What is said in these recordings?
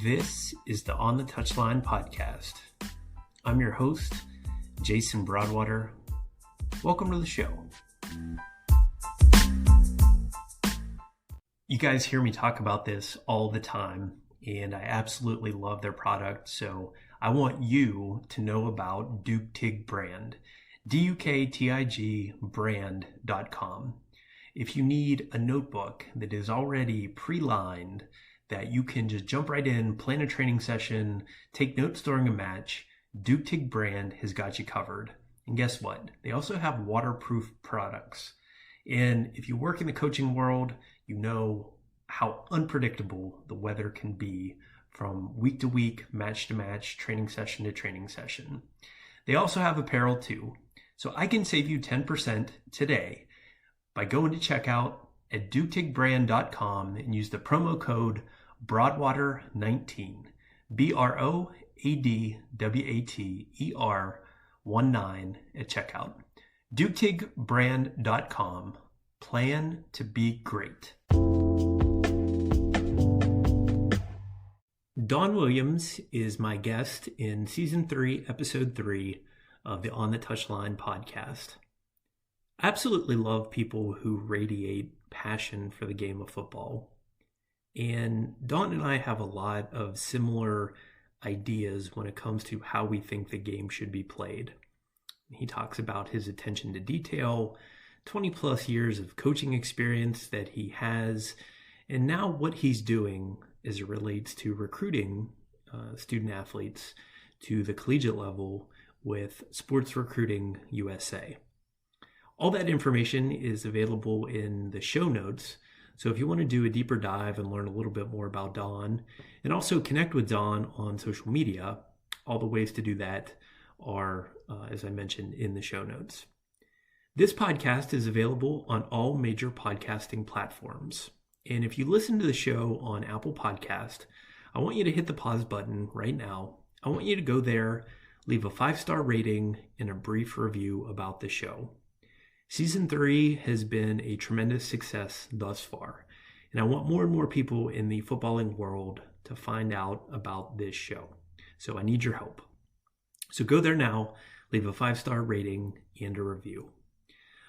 This is the On the Touchline podcast. I'm your host, Jason Broadwater. Welcome to the show. You guys hear me talk about this all the time, and I absolutely love their product, so I want you to know about Duke TIG brand, DUKTIG brand.com. If you need a notebook that is already pre-lined, that you can just jump right in, plan a training session, take notes during a match, Duke TIG brand has got you covered. And guess what? They also have waterproof products. And if you work in the coaching world, you know how unpredictable the weather can be from week to week, match to match, training session to training session. They also have apparel too. So I can save you 10% today by going to checkout at DukeTigBrand.com and use the promo code Broadwater19, BROADWATER19 at checkout. DukeTigBrand.com. Plan to be great. Dawn Williams is my guest in Season 3, Episode 3 of the On the Touchline podcast. I absolutely love people who radiate passion for the game of football. And Dawn and I have a lot of similar ideas when it comes to how we think the game should be played. He talks about his attention to detail, 20 plus years of coaching experience that he has, and now what he's doing as it relates to recruiting student athletes to the collegiate level with Sports Recruiting USA. All that information is available in the show notes. So if you want to do a deeper dive and learn a little bit more about Dawn and also connect with Dawn on social media, all the ways to do that are, as I mentioned, in the show notes. This podcast is available on all major podcasting platforms. And if you listen to the show on Apple Podcast, I want you to hit the pause button right now. I want you to go there, leave a 5-star rating and a brief review about the show. Season 3 has been a tremendous success thus far, and I want more and more people in the footballing world to find out about this show. So I need your help. So go there now, leave a 5-star rating and a review.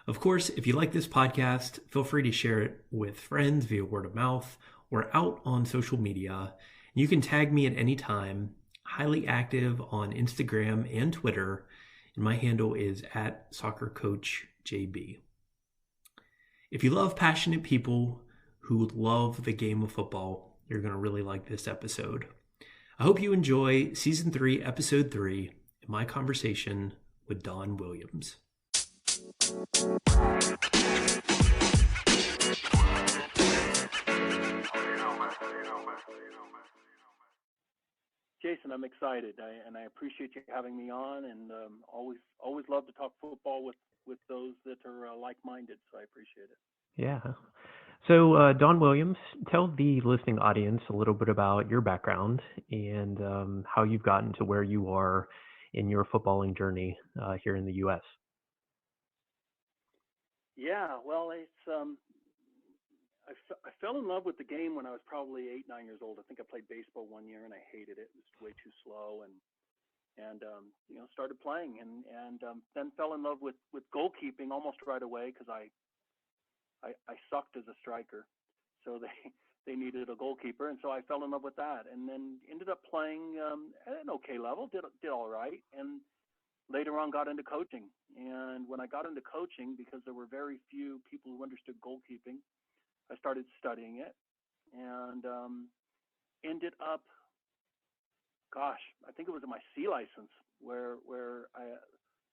Of course, if you like this podcast, feel free to share it with friends via word of mouth or out on social media. You can tag me at any time, highly active on Instagram and Twitter, and my handle is @SoccerCoachJB. If you love passionate people who love the game of football, you're going to really like this episode. I hope you enjoy Season 3, Episode 3, and my conversation with Dawn Williams. Jason, I'm excited, and I appreciate you having me on, and always love to talk football with those that are like-minded, so I appreciate it. Yeah. So, Dawn Williams, tell the listening audience a little bit about your background and how you've gotten to where you are in your footballing journey here in the U.S. Yeah, well, it's I fell in love with the game when I was probably 8, 9 years old. I think I played baseball one year and I hated it. It was way too slow, and started playing and then fell in love with goalkeeping almost right away because I sucked as a striker, so they needed a goalkeeper, and so I fell in love with that, and then ended up playing at an okay level, did all right, and later on got into coaching. And when I got into coaching, because there were very few people who understood goalkeeping, I started studying it and ended up, I think it was my C license where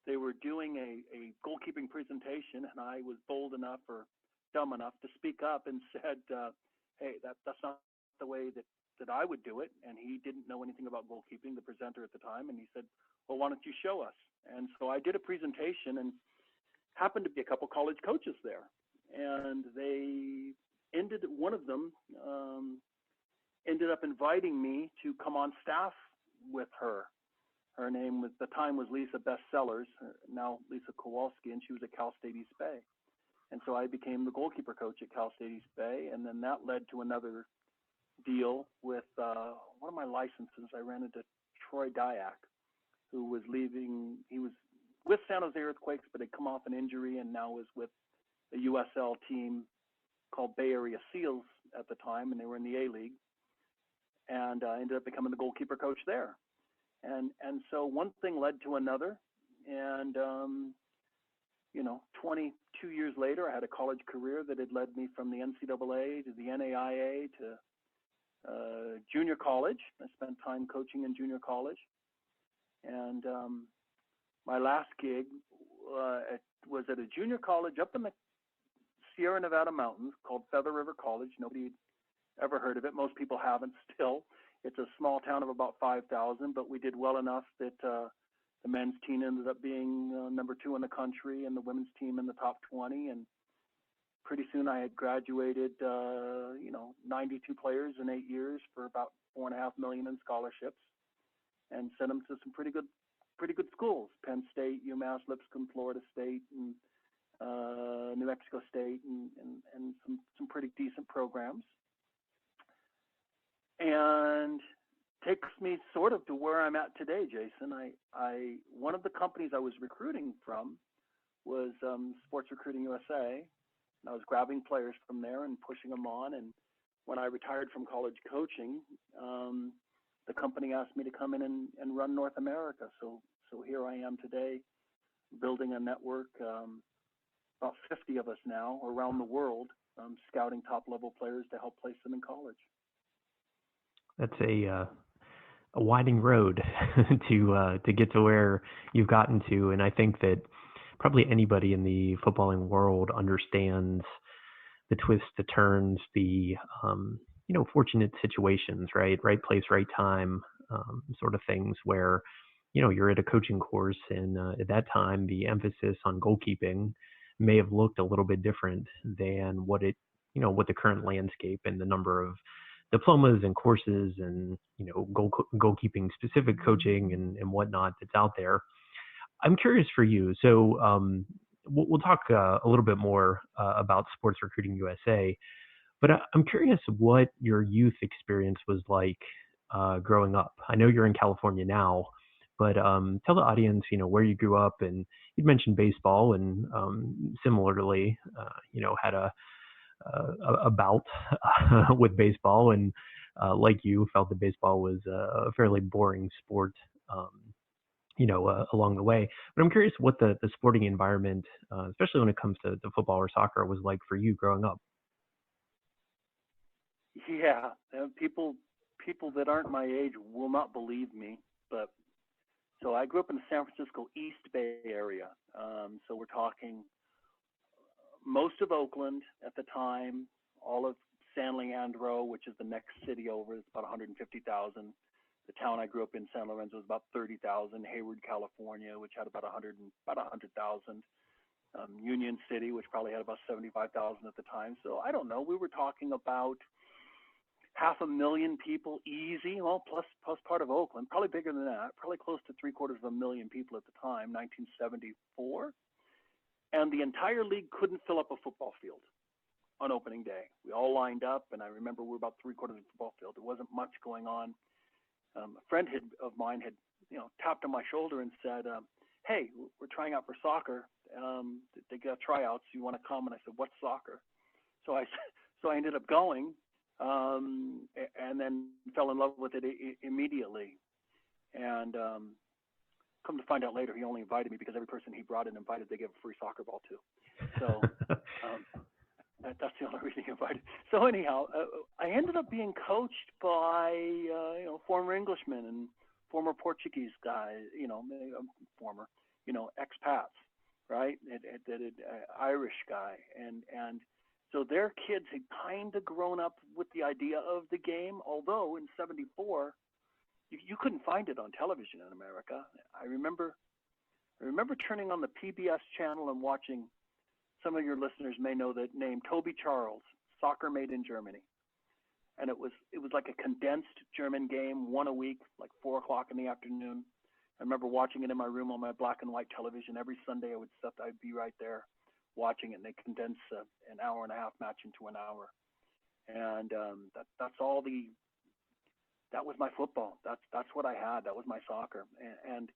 they were doing a goalkeeping presentation, and I was bold enough or dumb enough to speak up and said, hey, that's not the way that I would do it. And he didn't know anything about goalkeeping, the presenter at the time, and he said, well, why don't you show us? And so I did a presentation, and happened to be a couple college coaches there, and one of them ended up inviting me to come on staff with her. Her name at the time was Lisa Bestsellers, now Lisa Kowalski, and she was at Cal State East Bay. And so I became the goalkeeper coach at Cal State East Bay, and then that led to another deal with one of my licenses. I ran into Troy Dyack, who was leaving. He was with San Jose Earthquakes, but had come off an injury and now was with a USL team called Bay Area Seals at the time, and they were in the A-League. And ended up becoming the goalkeeper coach there. And so one thing led to another. And, 22 years later, I had a college career that had led me from the NCAA to the NAIA to junior college. I spent time coaching in junior college. And my last gig was at a junior college up in the Sierra Nevada mountains called Feather River College. Nobody ever heard of it. Most people haven't still. It's a small town of about 5,000, but we did well enough that the men's team ended up being number 2 in the country and the women's team in the top 20. And pretty soon I had graduated, 92 players in 8 years for about $4.5 million in scholarships, and sent them to some pretty good schools: Penn State, UMass Lipscomb, Florida State, and New Mexico State, and some pretty decent programs. And takes me sort of to where I'm at today, Jason. I one of the companies I was recruiting from was Sports Recruiting USA, and I was grabbing players from there and pushing them on. And when I retired from college coaching, the company asked me to come in and run North America. So here I am today, building a network, about 50 of us now around the world, scouting top-level players to help place them in college. That's a winding road to get to where you've gotten to, and I think that probably anybody in the footballing world understands the twists, the turns, the fortunate situations, right place, right time, sort of things where you're at a coaching course, and at that time the emphasis on goalkeeping may have looked a little bit different than what the current landscape and the number of diplomas and courses and goalkeeping specific coaching and whatnot that's out there. I'm curious for you. So we'll talk a little bit more about Sports Recruiting USA, but I'm curious what your youth experience was like growing up. I know you're in California now, but tell the audience where you grew up. And you'd mentioned baseball, and similarly had a bout with baseball, and like you, felt that baseball was a fairly boring sport, along the way. But I'm curious what the sporting environment, especially when it comes to football or soccer, was like for you growing up. Yeah, people that aren't my age will not believe me, but so I grew up in the San Francisco East Bay area. So we're talking most of Oakland at the time, all of San Leandro, which is the next city over, is about 150,000. The town I grew up in, San Lorenzo, was about 30,000. Hayward, California, which had about 100,000. Union City, which probably had about 75,000 at the time. So I don't know. We were talking about 500,000 people easy, well, plus part of Oakland, probably bigger than that, probably close to 750,000 people at the time, 1974. And the entire league couldn't fill up a football field on opening day. We all lined up, and I remember we were about 3/4 of the football field. There wasn't much going on. A friend of mine had, tapped on my shoulder and said, hey, we're trying out for soccer. They got tryouts. You want to come? And I said, what's soccer? So I ended up going, and then fell in love with it immediately. And come to find out later, he only invited me because every person he brought in invited, they gave a free soccer ball to. So that's the only reason he invited. So anyhow, I ended up being coached by former Englishmen and former Portuguese guys, former expats, right? Irish guy, and so their kids had kind of grown up with the idea of the game. Although in '74, you couldn't find it on television in America. I remember turning on the PBS channel and watching. Some of your listeners may know the name Toby Charles, Soccer Made in Germany. And it was like a condensed German game, one a week, like 4:00 in the afternoon. I remember watching it in my room on my black and white television. Every Sunday I'd be right there watching it, and they condense an hour and a half match into an hour. and that was my football. That's what I had. That was my soccer, and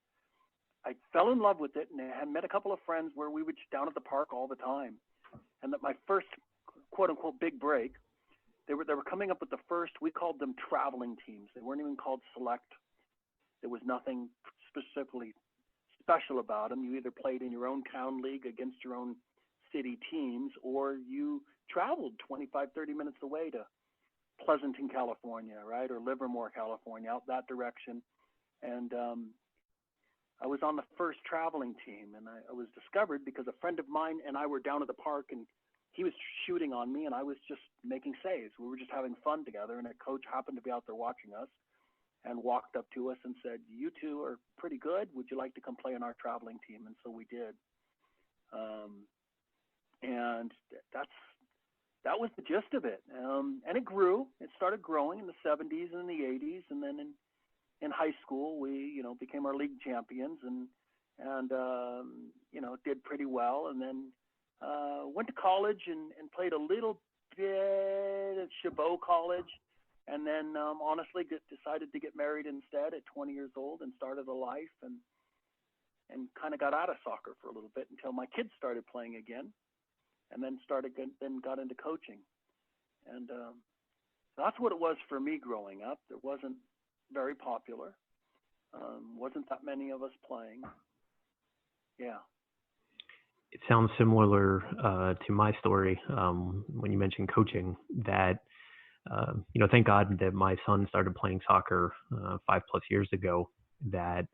I fell in love with it, and I had met a couple of friends where we would down at the park all the time. And that my first quote unquote big break, they were coming up with the first. We called them traveling teams. They weren't even called select. There was nothing specifically special about them. You either played in your own town league against your own city teams, or you traveled 25, 30 minutes away to Pleasanton, California, right, or Livermore, California, out that direction. And I was on the first traveling team, and I was discovered because a friend of mine and I were down at the park, and he was shooting on me, and I was just making saves. We were just having fun together, and a coach happened to be out there watching us and walked up to us and said, "You two are pretty good. Would you like to come play on our traveling team?" And so we did. And that was the gist of it. And it grew. It started growing in the 70s and the 80s, and then in high school, we, became our league champions and did pretty well. And then went to college and played a little bit at Chabot College. And then honestly decided to get married instead at 20 years old and started a life and kind of got out of soccer for a little bit until my kids started playing again, and then got into coaching. And that's what it was for me growing up. It wasn't very popular. Wasn't that many of us playing. Yeah. It sounds similar to my story when you mentioned coaching. That thank God that my son started playing soccer 5+ years ago. That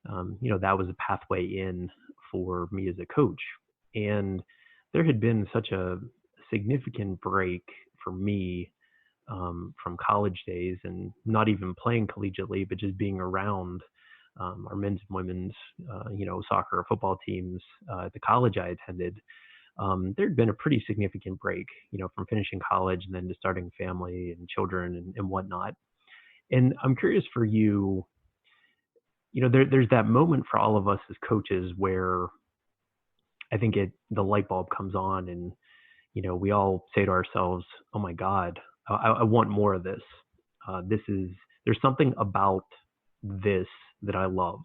that was a pathway in for me as a coach, and there had been such a significant break for me from college days, and not even playing collegiately, but just being around our men's and women's, soccer or football teams at the college I attended. There'd been a pretty significant break, from finishing college and then to starting a family and children and whatnot. And I'm curious for you, there's that moment for all of us as coaches where I think the light bulb comes on, and we all say to ourselves, "Oh my God, I want more of this. There's something about this that I love."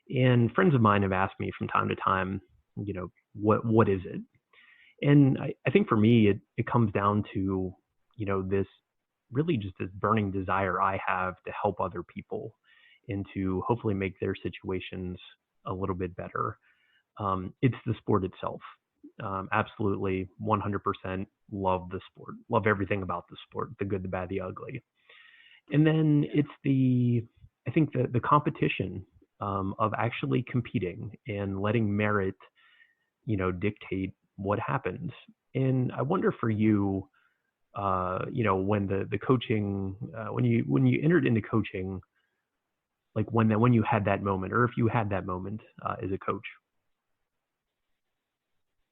And friends of mine have asked me from time to time, what is it? And I think for me, it comes down to, this really just this burning desire I have to help other people and to hopefully make their situations a little bit better. It's the sport itself. Absolutely 100% love the sport, love everything about the sport, the good, the bad, the ugly. And then it's the competition of actually competing and letting merit, dictate what happens. And I wonder for you, when the coaching, when you entered into coaching, like when you had that moment, or if you had that moment as a coach.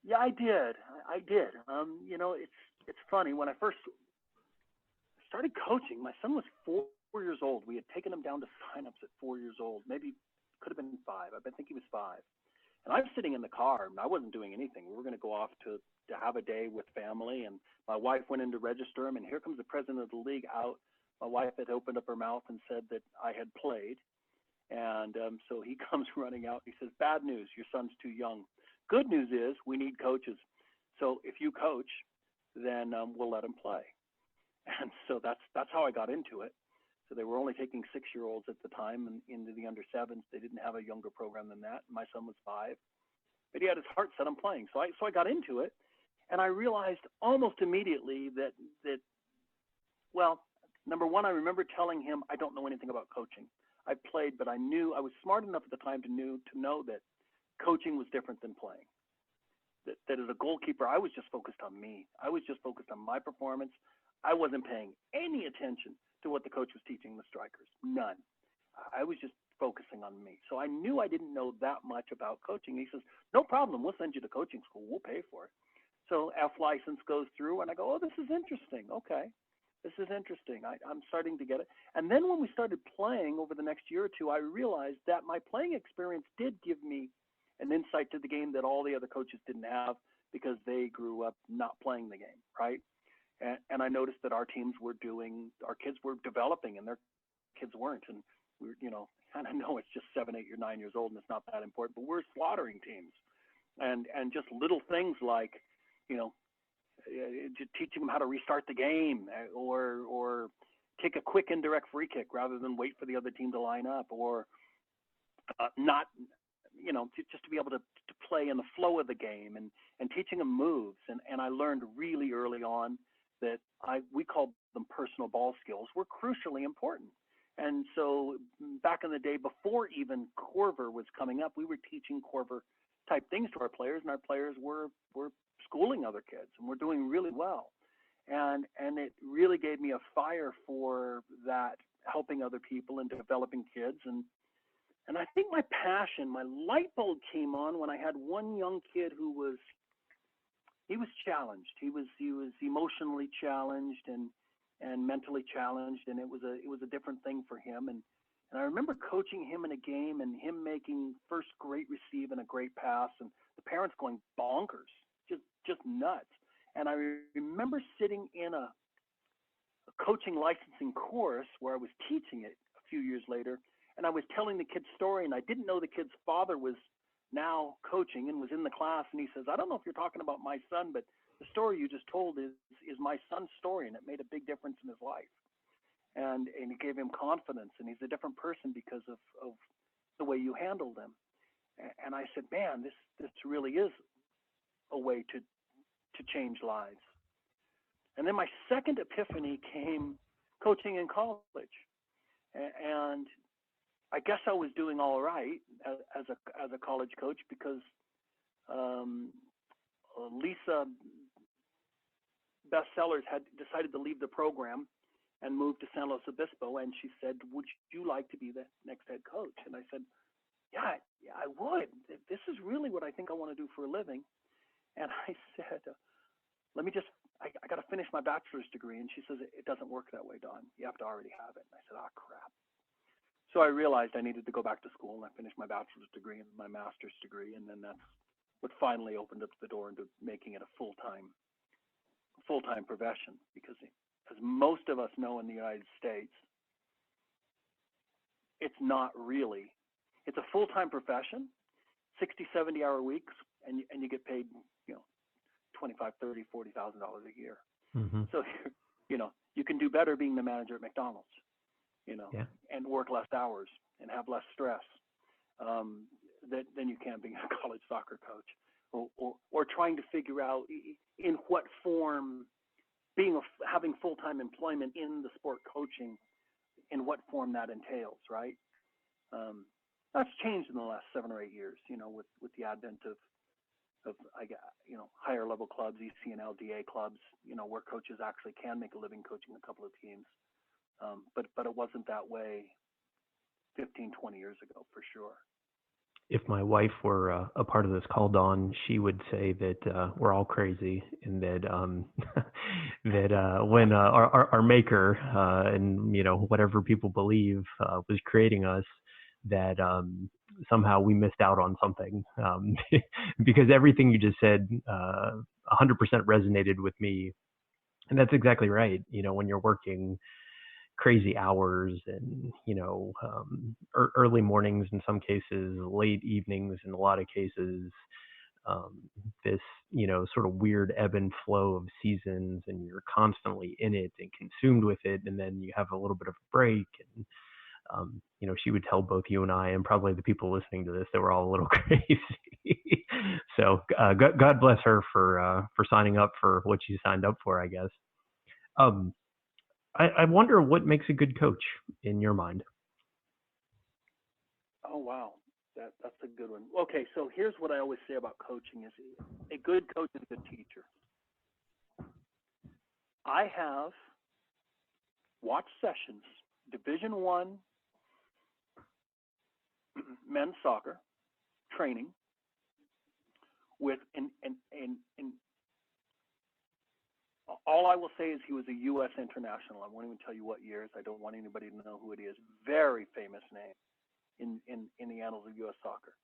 Yeah, I did. It's funny. When I first started coaching, my son was 4 years old. We had taken him down to signups at 4 years old. Maybe could have been 5. I think he was 5. And I was sitting in the car, and I wasn't doing anything. We were going to go off to have a day with family, and my wife went in to register him, and here comes the president of the league out. My wife had opened up her mouth and said that I had played. And so he comes running out. He says, "Bad news, your son's too young. Good news is we need coaches. So if you coach, then we'll let him play." And so that's how I got into it. So they were only taking 6-year-olds at the time and into the under 7s. They didn't have a younger program than that. My son was 5, but he had his heart set on playing. So I got into it, and I realized almost immediately that well, number one, I remember telling him I don't know anything about coaching. I played, but I knew I was smart enough at the time to know that coaching was different than playing. That as a goalkeeper, I was just focused on me. I was just focused on my performance. I wasn't paying any attention to what the coach was teaching the strikers. None. I was just focusing on me. So I knew I didn't know that much about coaching. He says, "No problem. We'll send you to coaching school. We'll pay for it." So F license goes through, and I go, "Oh, this is interesting. Okay. This is interesting. I'm starting to get it." And then when we started playing over the next year or two, I realized that my playing experience did give me an insight to the game that all the other coaches didn't have because they grew up not playing the game, right? And I noticed that our kids were developing and their kids weren't. And we're, and I know it's just 7, 8, or 9 years old and it's not that important, but we're slaughtering teams. And just little things like, just teaching them how to restart the game, or take a quick indirect free kick rather than wait for the other team to line up, or not, just to be able to play in the flow of the game, and teaching them moves. And I learned really early on that we called them personal ball skills were crucially important. And so back in the day, before even Korver was coming up, we were teaching Korver type things to our players, and our players were schooling other kids, and we're doing really well. And it really gave me a fire for that, helping other people and developing kids. And I think my passion, my light bulb came on when I had one young kid who was challenged. He was emotionally challenged and mentally challenged, and it was a different thing for him. And I remember coaching him in a game and him making first great receive and a great pass, and the parents going bonkers, just nuts. And I remember sitting in a coaching licensing course where I was teaching it a few years later, and I was telling the kid's story, and I didn't know the kid's father was now coaching and was in the class, and he says, "I don't know if you're talking about my son, but the story you just told is my son's story, and it made a big difference in his life." And it gave him confidence, and he's a different person because of the way you handled him. And I said, man, this really is a way to change lives. And then my second epiphany came coaching in college. And I guess I was doing all right as a college coach, because Lisa Bestsellers had decided to leave the program and moved to San Luis Obispo, and she said, "Would you like to be the next head coach?" And I said, yeah, I would. This is really what I think I want to do for a living. And I said, I got to finish my bachelor's degree. And she says, "It doesn't work that way, Don. You have to already have it." And I said, "Oh, crap." So I realized I needed to go back to school, and I finished my bachelor's degree and my master's degree. And then that's what finally opened up the door into making it a full-time profession, because as most of us know in the United States, it's not really. It's a full-time profession, 60, 70-hour weeks, and you get paid, $25,000, $30,000, $40,000 a year. Mm-hmm. So, you can do better being the manager at McDonald's, and work less hours and have less stress than you can being a college soccer coach, or trying to figure out in what form having full-time employment in the sport coaching, in what form that entails, right? That's changed in the last 7 or 8 years, with the advent of higher level clubs, ECNL, DA clubs, where coaches actually can make a living coaching a couple of teams. But it wasn't that way 15, 20 years ago, for sure. If my wife were a part of this call, Dawn, she would say that we're all crazy, and that that when our maker and whatever people believe was creating us, that somehow we missed out on something, because everything you just said 100% resonated with me. And that's exactly right. When you're working crazy hours and, early mornings in some cases, late evenings in a lot of cases, this, sort of weird ebb and flow of seasons, and you're constantly in it and consumed with it. And then you have a little bit of a break, and she would tell both you and I, and probably the people listening to this, that we're all a little crazy. So God bless her for signing up for what she signed up for, I guess. I wonder what makes a good coach in your mind. Oh, wow. That's a good one. Okay, so here's what I always say about coaching is a good coach is a good teacher. I have watched sessions, Division I men's soccer training with and all I will say is he was a U.S. international. I won't even tell you what years. I don't want anybody to know who it is. Very famous name in the annals of U.S. soccer.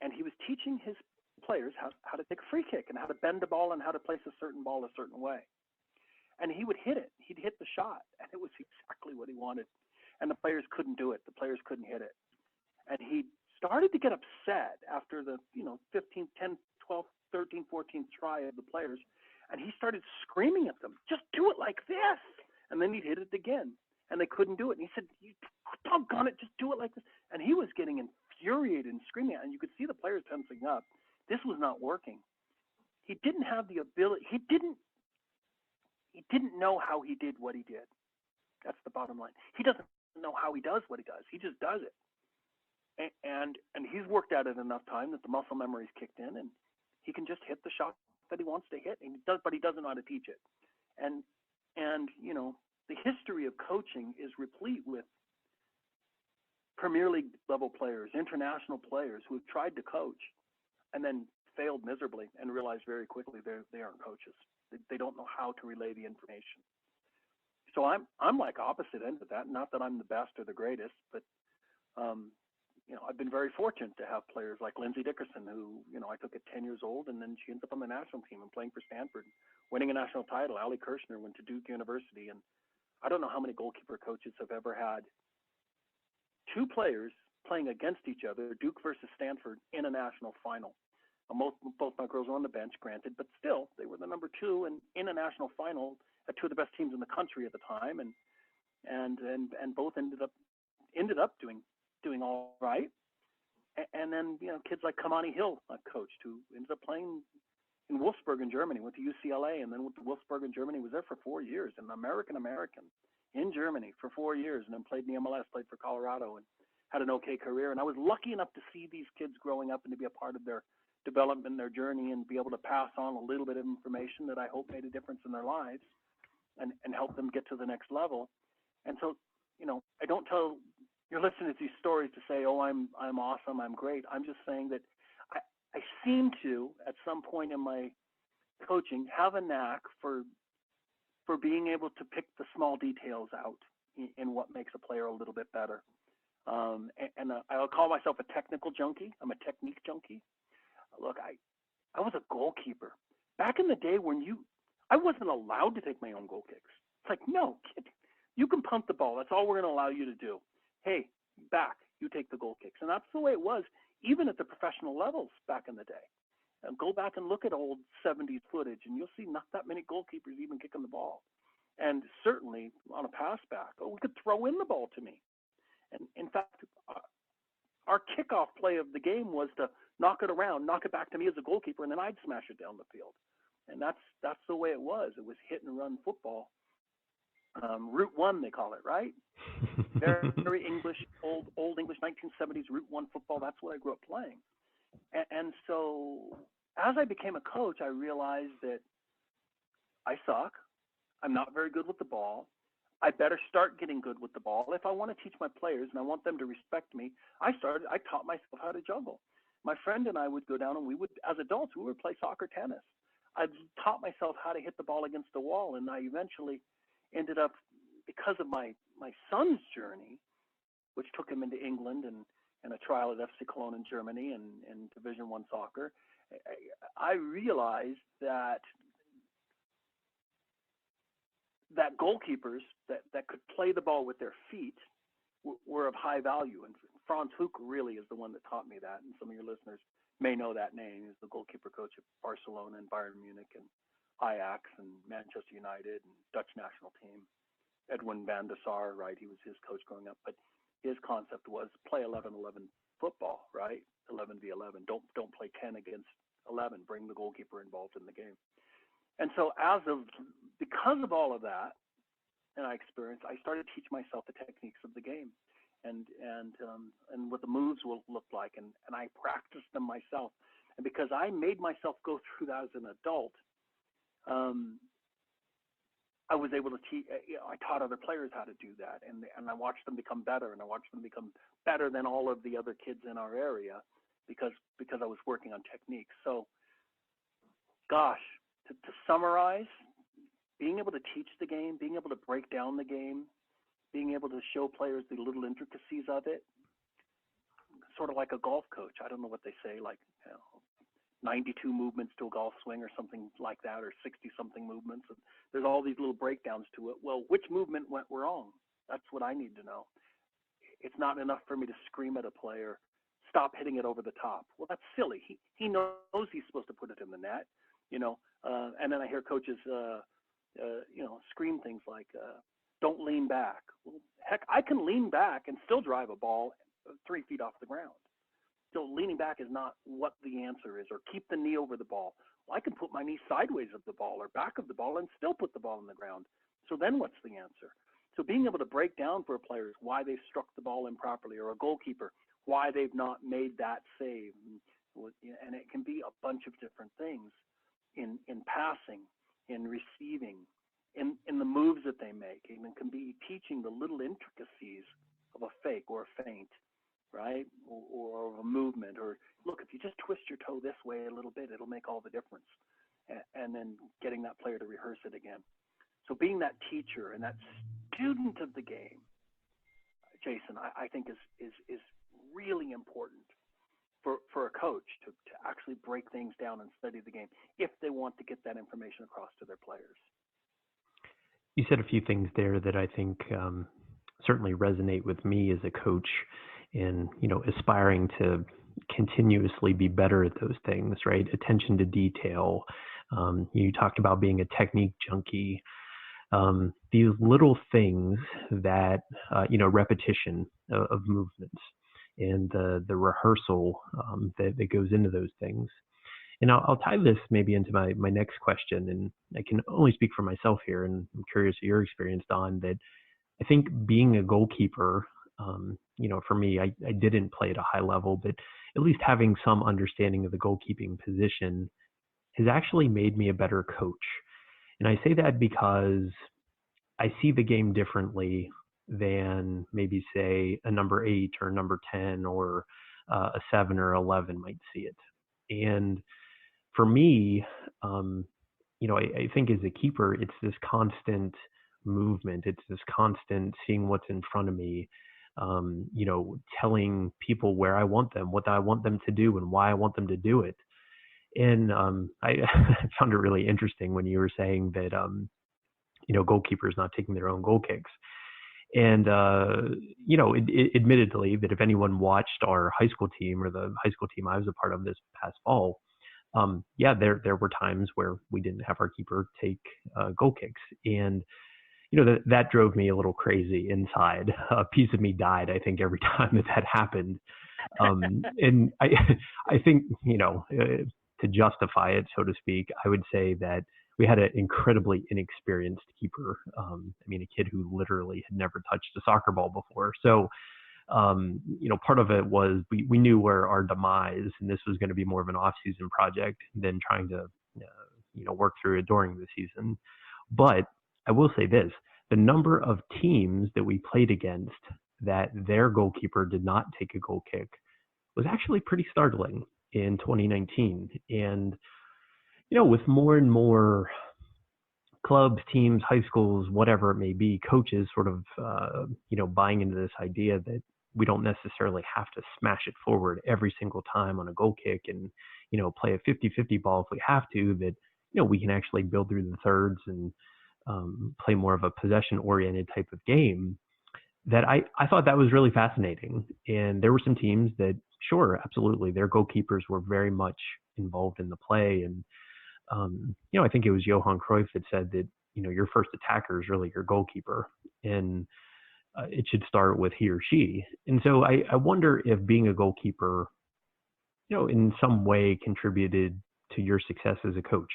And he was teaching his players how to take a free kick and how to bend a ball and how to place a certain ball a certain way. and he would hit it. He'd hit the shot, and it was exactly what he wanted. And the players couldn't do it. The players couldn't hit it. And he started to get upset after the 15th, 10th, 12th, 13th, 14th try of the players, and he started screaming at them, just do it like this. And then he'd hit it again, and they couldn't do it. And he said, doggone it, just do it like this. And he was getting infuriated and screaming, and you could see the players tensing up. This was not working. He didn't have the ability. He didn't know how he did what he did. That's the bottom line. He doesn't know how he does what he does. He just does it. And he's worked at it enough time that the muscle memory's kicked in, and he can just hit the shot that he wants to hit, and but he doesn't know how to teach it. And the history of coaching is replete with Premier League level players, international players who have tried to coach and then failed miserably and realized very quickly they aren't coaches. They don't know how to relay the information. So I'm like opposite end of that. Not that I'm the best or the greatest, but I've been very fortunate to have players like Lindsay Dickerson, who I took at 10 years old, and then she ends up on the national team and playing for Stanford, winning a national title. Ali Kirshner went to Duke University, and I don't know how many goalkeeper coaches have ever had two players playing against each other, Duke versus Stanford, in a national final. Both my girls were on the bench, granted, but still, they were the number two and in a national final at two of the best teams in the country at the time, and both ended up doing all right. And then kids like Kamani Hill, I coached, who ended up playing in Wolfsburg in Germany, went to UCLA, and then went to Wolfsburg in Germany. Was there for 4 years, an American in Germany for 4 years, and then played in the MLS, played for Colorado, and had an okay career. And I was lucky enough to see these kids growing up and to be a part of their development, their journey, and be able to pass on a little bit of information that I hope made a difference in their lives and help them get to the next level. And so, I don't tell you're listening to these stories to say, oh, I'm awesome, I'm great. I'm just saying that I seem to, at some point in my coaching, have a knack for being able to pick the small details out in what makes a player a little bit better. And I'll call myself a technical junkie. I'm a technique junkie. Look, I was a goalkeeper. Back in the day when I wasn't allowed to take my own goal kicks. It's like, no, kid, you can punt the ball. That's all we're going to allow you to do. Hey, back, you take the goal kicks. And that's the way it was, even at the professional levels back in the day. And go back and look at old 70s footage, and you'll see not that many goalkeepers even kicking the ball. And certainly on a pass back, we could throw in the ball to me. And in fact, our kickoff play of the game was to knock it around, knock it back to me as a goalkeeper, and then I'd smash it down the field. And that's the way it was. It was hit and run football. Route 1, they call it, right? Very English, old English 1970s Route 1 football. That's what I grew up playing. And so as I became a coach, I realized that I suck. I'm not very good with the ball. I better start getting good with the ball. If I want to teach my players and I want them to respect me, I taught myself how to juggle. My friend and I would go down and as adults, we would play soccer, tennis. I taught myself how to hit the ball against the wall, and I eventually ended up, because of my son's journey, which took him into England and a trial at FC Cologne in Germany and Division I soccer, I realized that goalkeepers that could play the ball with their feet were of high value. And Franz Hoek really is the one that taught me that. And some of your listeners may know that name. He's the goalkeeper coach of Barcelona and Bayern Munich and Ajax and Manchester United and Dutch national team. Edwin van der Sar, right? He was his coach growing up. But his concept was play 11-11 football, right? 11v11. Don't play 10 against 11. Bring the goalkeeper involved in the game. And so because of all of that, and I experienced, I started to teach myself the techniques of the game and what the moves will look like. And I practiced them myself. And because I made myself go through that as an adult, I was able to teach. I taught other players how to do that, and I watched them become better, and I watched them become better than all of the other kids in our area because I was working on techniques. So, gosh, to summarize, being able to teach the game, being able to break down the game, being able to show players the little intricacies of it, sort of like a golf coach. I don't know what they say, like 92 movements to a golf swing or something like that, or 60 something movements. And there's all these little breakdowns to it. Well, which movement went wrong? That's what I need to know. It's not enough for me to scream at a player, stop hitting it over the top. Well, that's silly. He knows he's supposed to put it in the net, and then I hear coaches, scream things like, don't lean back. Well, heck, I can lean back and still drive a ball 3 feet off the ground. So leaning back is not what the answer is, or keep the knee over the ball. Well, I can put my knee sideways of the ball or back of the ball and still put the ball in the ground. So then what's the answer? So being able to break down for a player why they've struck the ball improperly, or a goalkeeper, why they've not made that save. And it can be a bunch of different things in passing, in receiving, in the moves that they make. And it can be teaching the little intricacies of a fake or a feint, right? Or a movement, or look, if you just twist your toe this way a little bit, it'll make all the difference. And then getting that player to rehearse it again. So being that teacher and that student of the game, Jason, I think is really important for a coach to actually break things down and study the game if they want to get that information across to their players. You said a few things there that I think certainly resonate with me as a coach in, aspiring to continuously be better at those things, right? Attention to detail. You talked about being a technique junkie. These little things that, repetition of movements and the rehearsal that goes into those things. And I'll tie this maybe into my next question, and I can only speak for myself here, and I'm curious of your experience, Don, that I think being a goalkeeper, for me, I didn't play at a high level, but at least having some understanding of the goalkeeping position has actually made me a better coach. And I say that because I see the game differently than maybe, say, a number 8 or a number 10 or a 7 or 11 might see it. And for me, I think as a keeper, it's this constant movement. It's this constant seeing what's in front of me, telling people where I want them, what I want them to do, and why I want them to do it. And I found it really interesting when you were saying that, goalkeepers not taking their own goal kicks. And, admittedly, that if anyone watched our high school team or the high school team I was a part of this past fall, there were times where we didn't have our keeper take goal kicks. And, that drove me a little crazy inside. A piece of me died, I think, every time that happened. And I think, to justify it, so to speak, I would say that we had an incredibly inexperienced keeper. A kid who literally had never touched a soccer ball before. So, part of it was we knew where our demise, and this was going to be more of an off-season project than trying to, work through it during the season. But I will say this, the number of teams that we played against that their goalkeeper did not take a goal kick was actually pretty startling in 2019. And, with more and more clubs, teams, high schools, whatever it may be, coaches sort of, buying into this idea that we don't necessarily have to smash it forward every single time on a goal kick and, play a 50-50 ball if we have to, that, we can actually build through the thirds and play more of a possession-oriented type of game, that I thought that was really fascinating. And there were some teams that, sure, absolutely, their goalkeepers were very much involved in the play. And, I think it was Johan Cruyff that said that, your first attacker is really your goalkeeper, and it should start with he or she. And so I wonder if being a goalkeeper, in some way contributed to your success as a coach.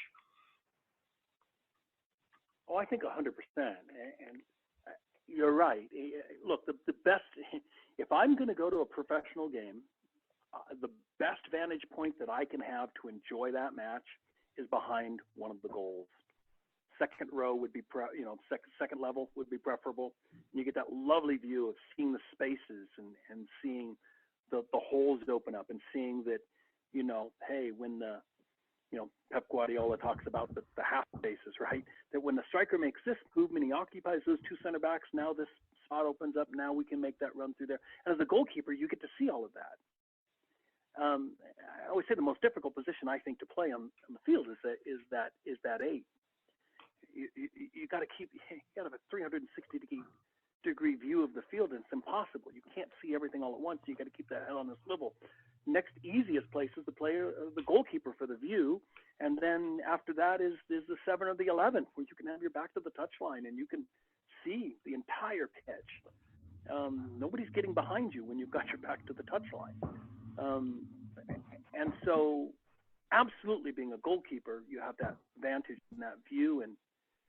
Oh, I think 100%. And you're right. Look, the best, if I'm going to go to a professional game, the best vantage point that I can have to enjoy that match is behind one of the goals. Second row would be, second level would be preferable. You get that lovely view of seeing the spaces and seeing the holes that open up, and seeing that, hey, when the, Pep Guardiola talks about the half spaces, right? That when the striker makes this movement, he occupies those two center backs. Now this spot opens up. Now we can make that run through there. And as a goalkeeper, you get to see all of that. I always say the most difficult position I think to play on the field is that 8. You got to have a 360-degree view of the field, and it's impossible. You can't see everything all at once. You got to keep that head on the swivel. Next easiest place is the goalkeeper for the view, and then after that is the 7 or the 11, where you can have your back to the touchline and you can see the entire pitch. Nobody's getting behind you when you've got your back to the touchline. And so absolutely being a goalkeeper, you have that vantage and that view, and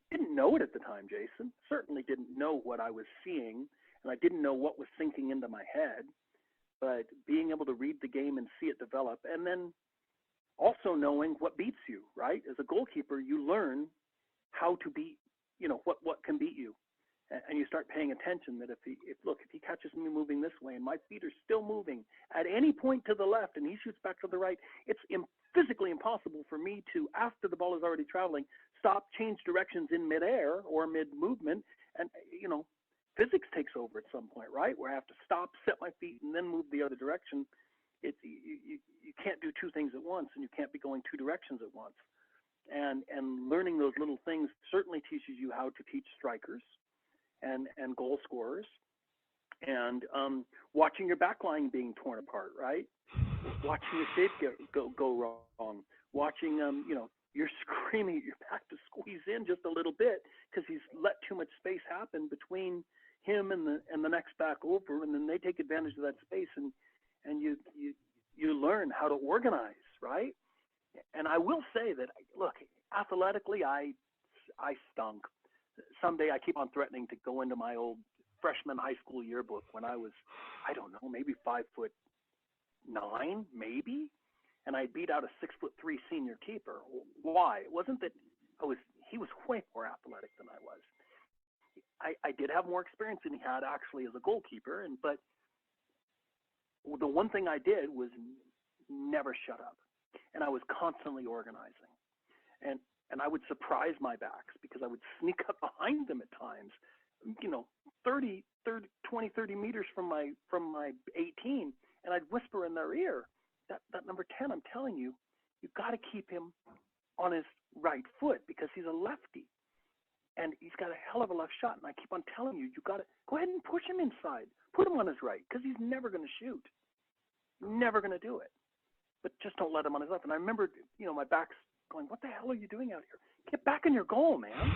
didn't know it at the time, Jason. Certainly didn't know what I was seeing, and I didn't know what was sinking into my head, but being able to read the game and see it develop, and then also knowing what beats you, right? As a goalkeeper, you learn how to beat, what can beat you. And you start paying attention that if he catches me moving this way and my feet are still moving at any point to the left and he shoots back to the right, it's physically impossible for me to, after the ball is already traveling, stop, change directions in midair or mid-movement. And, physics takes over at some point, right? Where I have to stop, set my feet, and then move the other direction. You can't do two things at once, and you can't be going two directions at once. And learning those little things certainly teaches you how to teach strikers and goal scorers, and watching your back line being torn apart, right? Watching your shape go wrong. Watching, you're screaming at your back to squeeze in just a little bit because he's let too much space happen between him and the next back over, and then they take advantage of that space, and you learn how to organize, right? And I will say that, look, athletically, I stunk. Someday I keep on threatening to go into my old freshman high school yearbook when I was, I don't know, maybe 5'9", maybe, and I beat out a 6'3" senior keeper. Why? It wasn't that he was way more athletic than I was. I did have more experience than he had actually as a goalkeeper, but the one thing I did was never shut up, and I was constantly organizing, and I would surprise my backs because I would sneak up behind them at times, 20, 30 meters from my 18, and I'd whisper in their ear, that number 10, I'm telling you, you've got to keep him on his right foot because he's a lefty, and he's got a hell of a left shot, and I keep on telling you, you got to go ahead and push him inside, put him on his right, because he's never going to shoot, never going to do it, but just don't let him on his left. And I remember, my back's going, what the hell are you doing out here? Get back in your goal, man.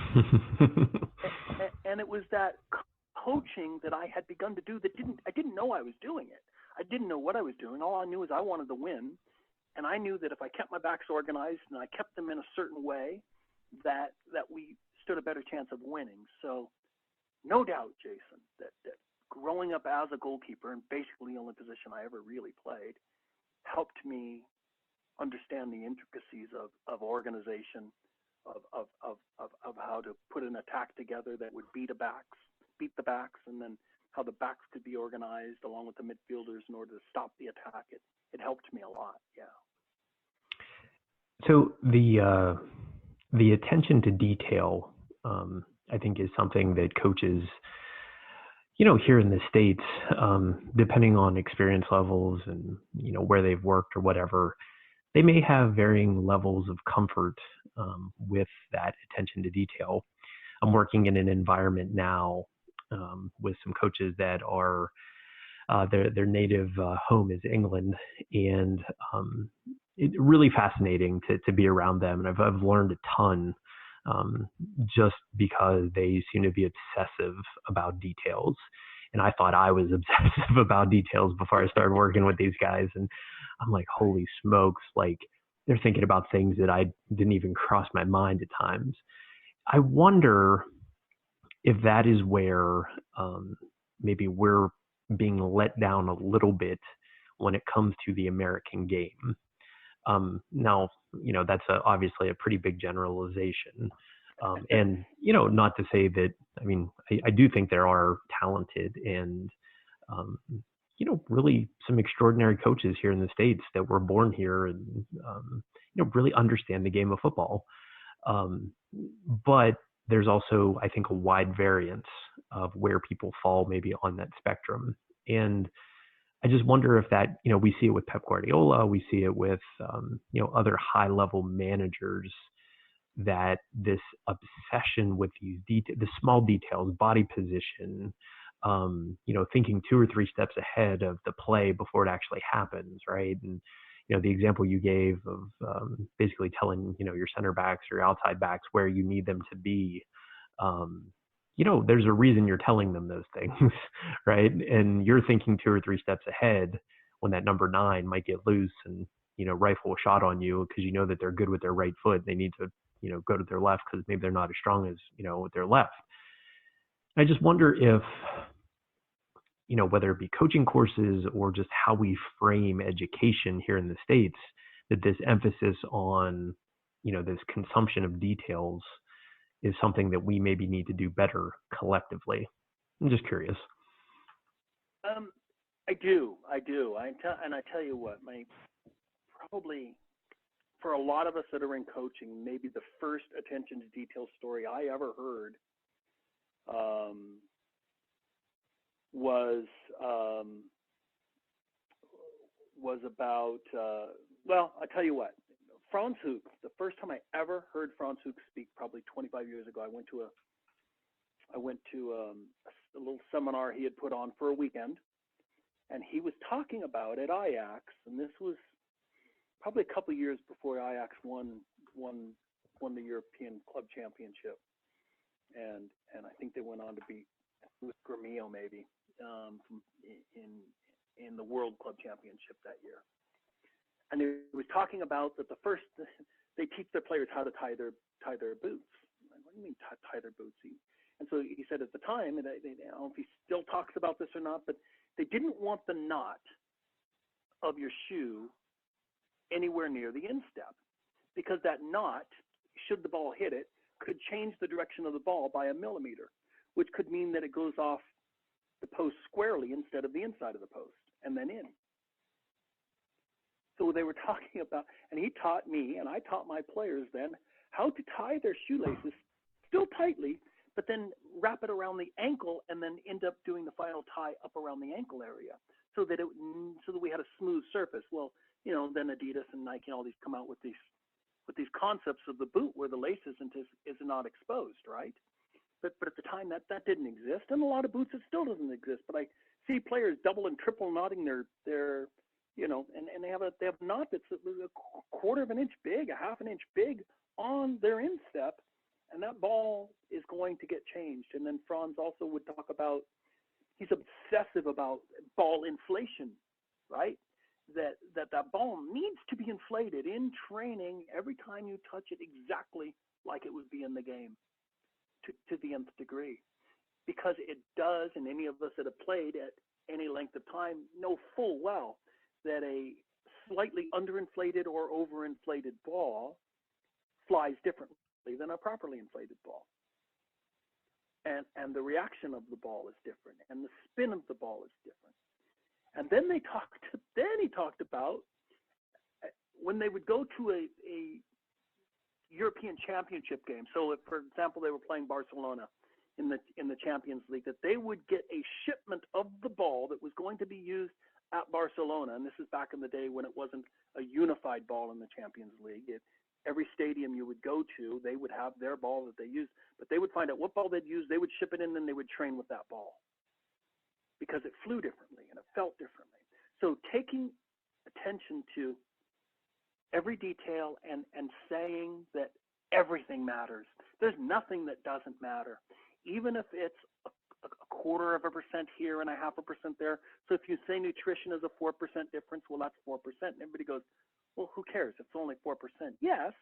and it was that coaching that I had begun to do I didn't know I was doing it. I didn't know what I was doing. All I knew is I wanted to win. And I knew that if I kept my backs organized and I kept them in a certain way, that we stood a better chance of winning. So no doubt, Jason, that growing up as a goalkeeper, and basically the only position I ever really played, helped me understand the intricacies of organization, of how to put an attack together that would beat the backs, and then how the backs could be organized along with the midfielders in order to stop the attack. It helped me a lot. Yeah. So the attention to detail, I think, is something that coaches, here in the States, depending on experience levels and, where they've worked or whatever, they may have varying levels of comfort with that attention to detail. I'm working in an environment now with some coaches that are their native home is England, and it's really fascinating to be around them. And I've learned a ton just because they seem to be obsessive about details. And I thought I was obsessive about details before I started working with these guys. And I'm like, holy smokes, like they're thinking about things that I didn't even cross my mind at times. I wonder if that is where maybe we're being let down a little bit when it comes to the American game. Now, that's obviously a pretty big generalization. And, not to say that, I do think there are talented and, really some extraordinary coaches here in the States that were born here and, really understand the game of football. But there's also, I think, a wide variance of where people fall maybe on that spectrum. And I just wonder if that, we see it with Pep Guardiola, we see it with, other high level managers, that this obsession with these the small details, body position, thinking 2 or 3 steps ahead of the play before it actually happens, right? And the example you gave of basically telling your center backs or your outside backs where you need them to be. There's a reason you're telling them those things, right? And you're thinking 2 or 3 steps ahead when that number 9 might get loose and rifle a shot on you, because that they're good with their right foot. They need to go to their left because maybe they're not as strong as with their left. I just wonder if whether it be coaching courses or just how we frame education here in the States, that this emphasis on this consumption of details is something that we maybe need to do better collectively. I'm just curious. I do. I tell you what, probably for a lot of us that are in coaching, maybe the first attention to detail story I ever heard was about, I tell you what, Franz Hoek. The first time I ever heard Franz Hoek speak, probably 25 years ago, I went to a little seminar he had put on for a weekend, and he was talking about at Ajax, and this was probably a couple of years before Ajax won the European Club Championship, and I think they went on to beat Gremio maybe in the World Club Championship that year. And he was talking about that they teach their players how to tie their boots. What do you mean tie their boots? And so he said at the time, and I don't know if he still talks about this or not, but they didn't want the knot of your shoe anywhere near the instep, because that knot, should the ball hit it, could change the direction of the ball by 1 millimeter, which could mean that it goes off the post squarely instead of the inside of the post and then in. So they were talking about, and he taught me, and I taught my players then, how to tie their shoelaces still tightly, but then wrap it around the ankle and then end up doing the final tie up around the ankle area so that we had a smooth surface. Well, then Adidas and Nike and all these come out with these concepts of the boot where the lace is not exposed, right? But at the time that didn't exist, and a lot of boots it still doesn't exist. But I see players double and triple knotting their and they have a knot that's a quarter of an inch big, a half an inch big on their instep, and that ball is going to get changed. And then Franz also would talk about, he's obsessive about ball inflation, right? That ball needs to be inflated in training every time you touch it exactly like it would be in the game to the nth degree, because it does, and any of us that have played at any length of time know full well that a slightly underinflated or overinflated ball flies differently than a properly inflated ball. And the reaction of the ball is different, and the spin of the ball is different. And then he talked about when they would go to a European Championship game. So if, for example, they were playing Barcelona in the Champions League, that they would get a shipment of the ball that was going to be used at Barcelona. And this is back in the day when it wasn't a unified ball in the Champions League. Every stadium you would go to, they would have their ball that they used, but they would find out what ball they'd use, they would ship it in, and they would train with that ball because it flew differently and it felt differently. So taking attention to every detail and saying that everything matters. There's nothing that doesn't matter, even if it's a 0.25% here and 0.5% there. So if you say nutrition is a 4% difference, well, that's 4%. And everybody goes, well, who cares? It's only 4%. Yes,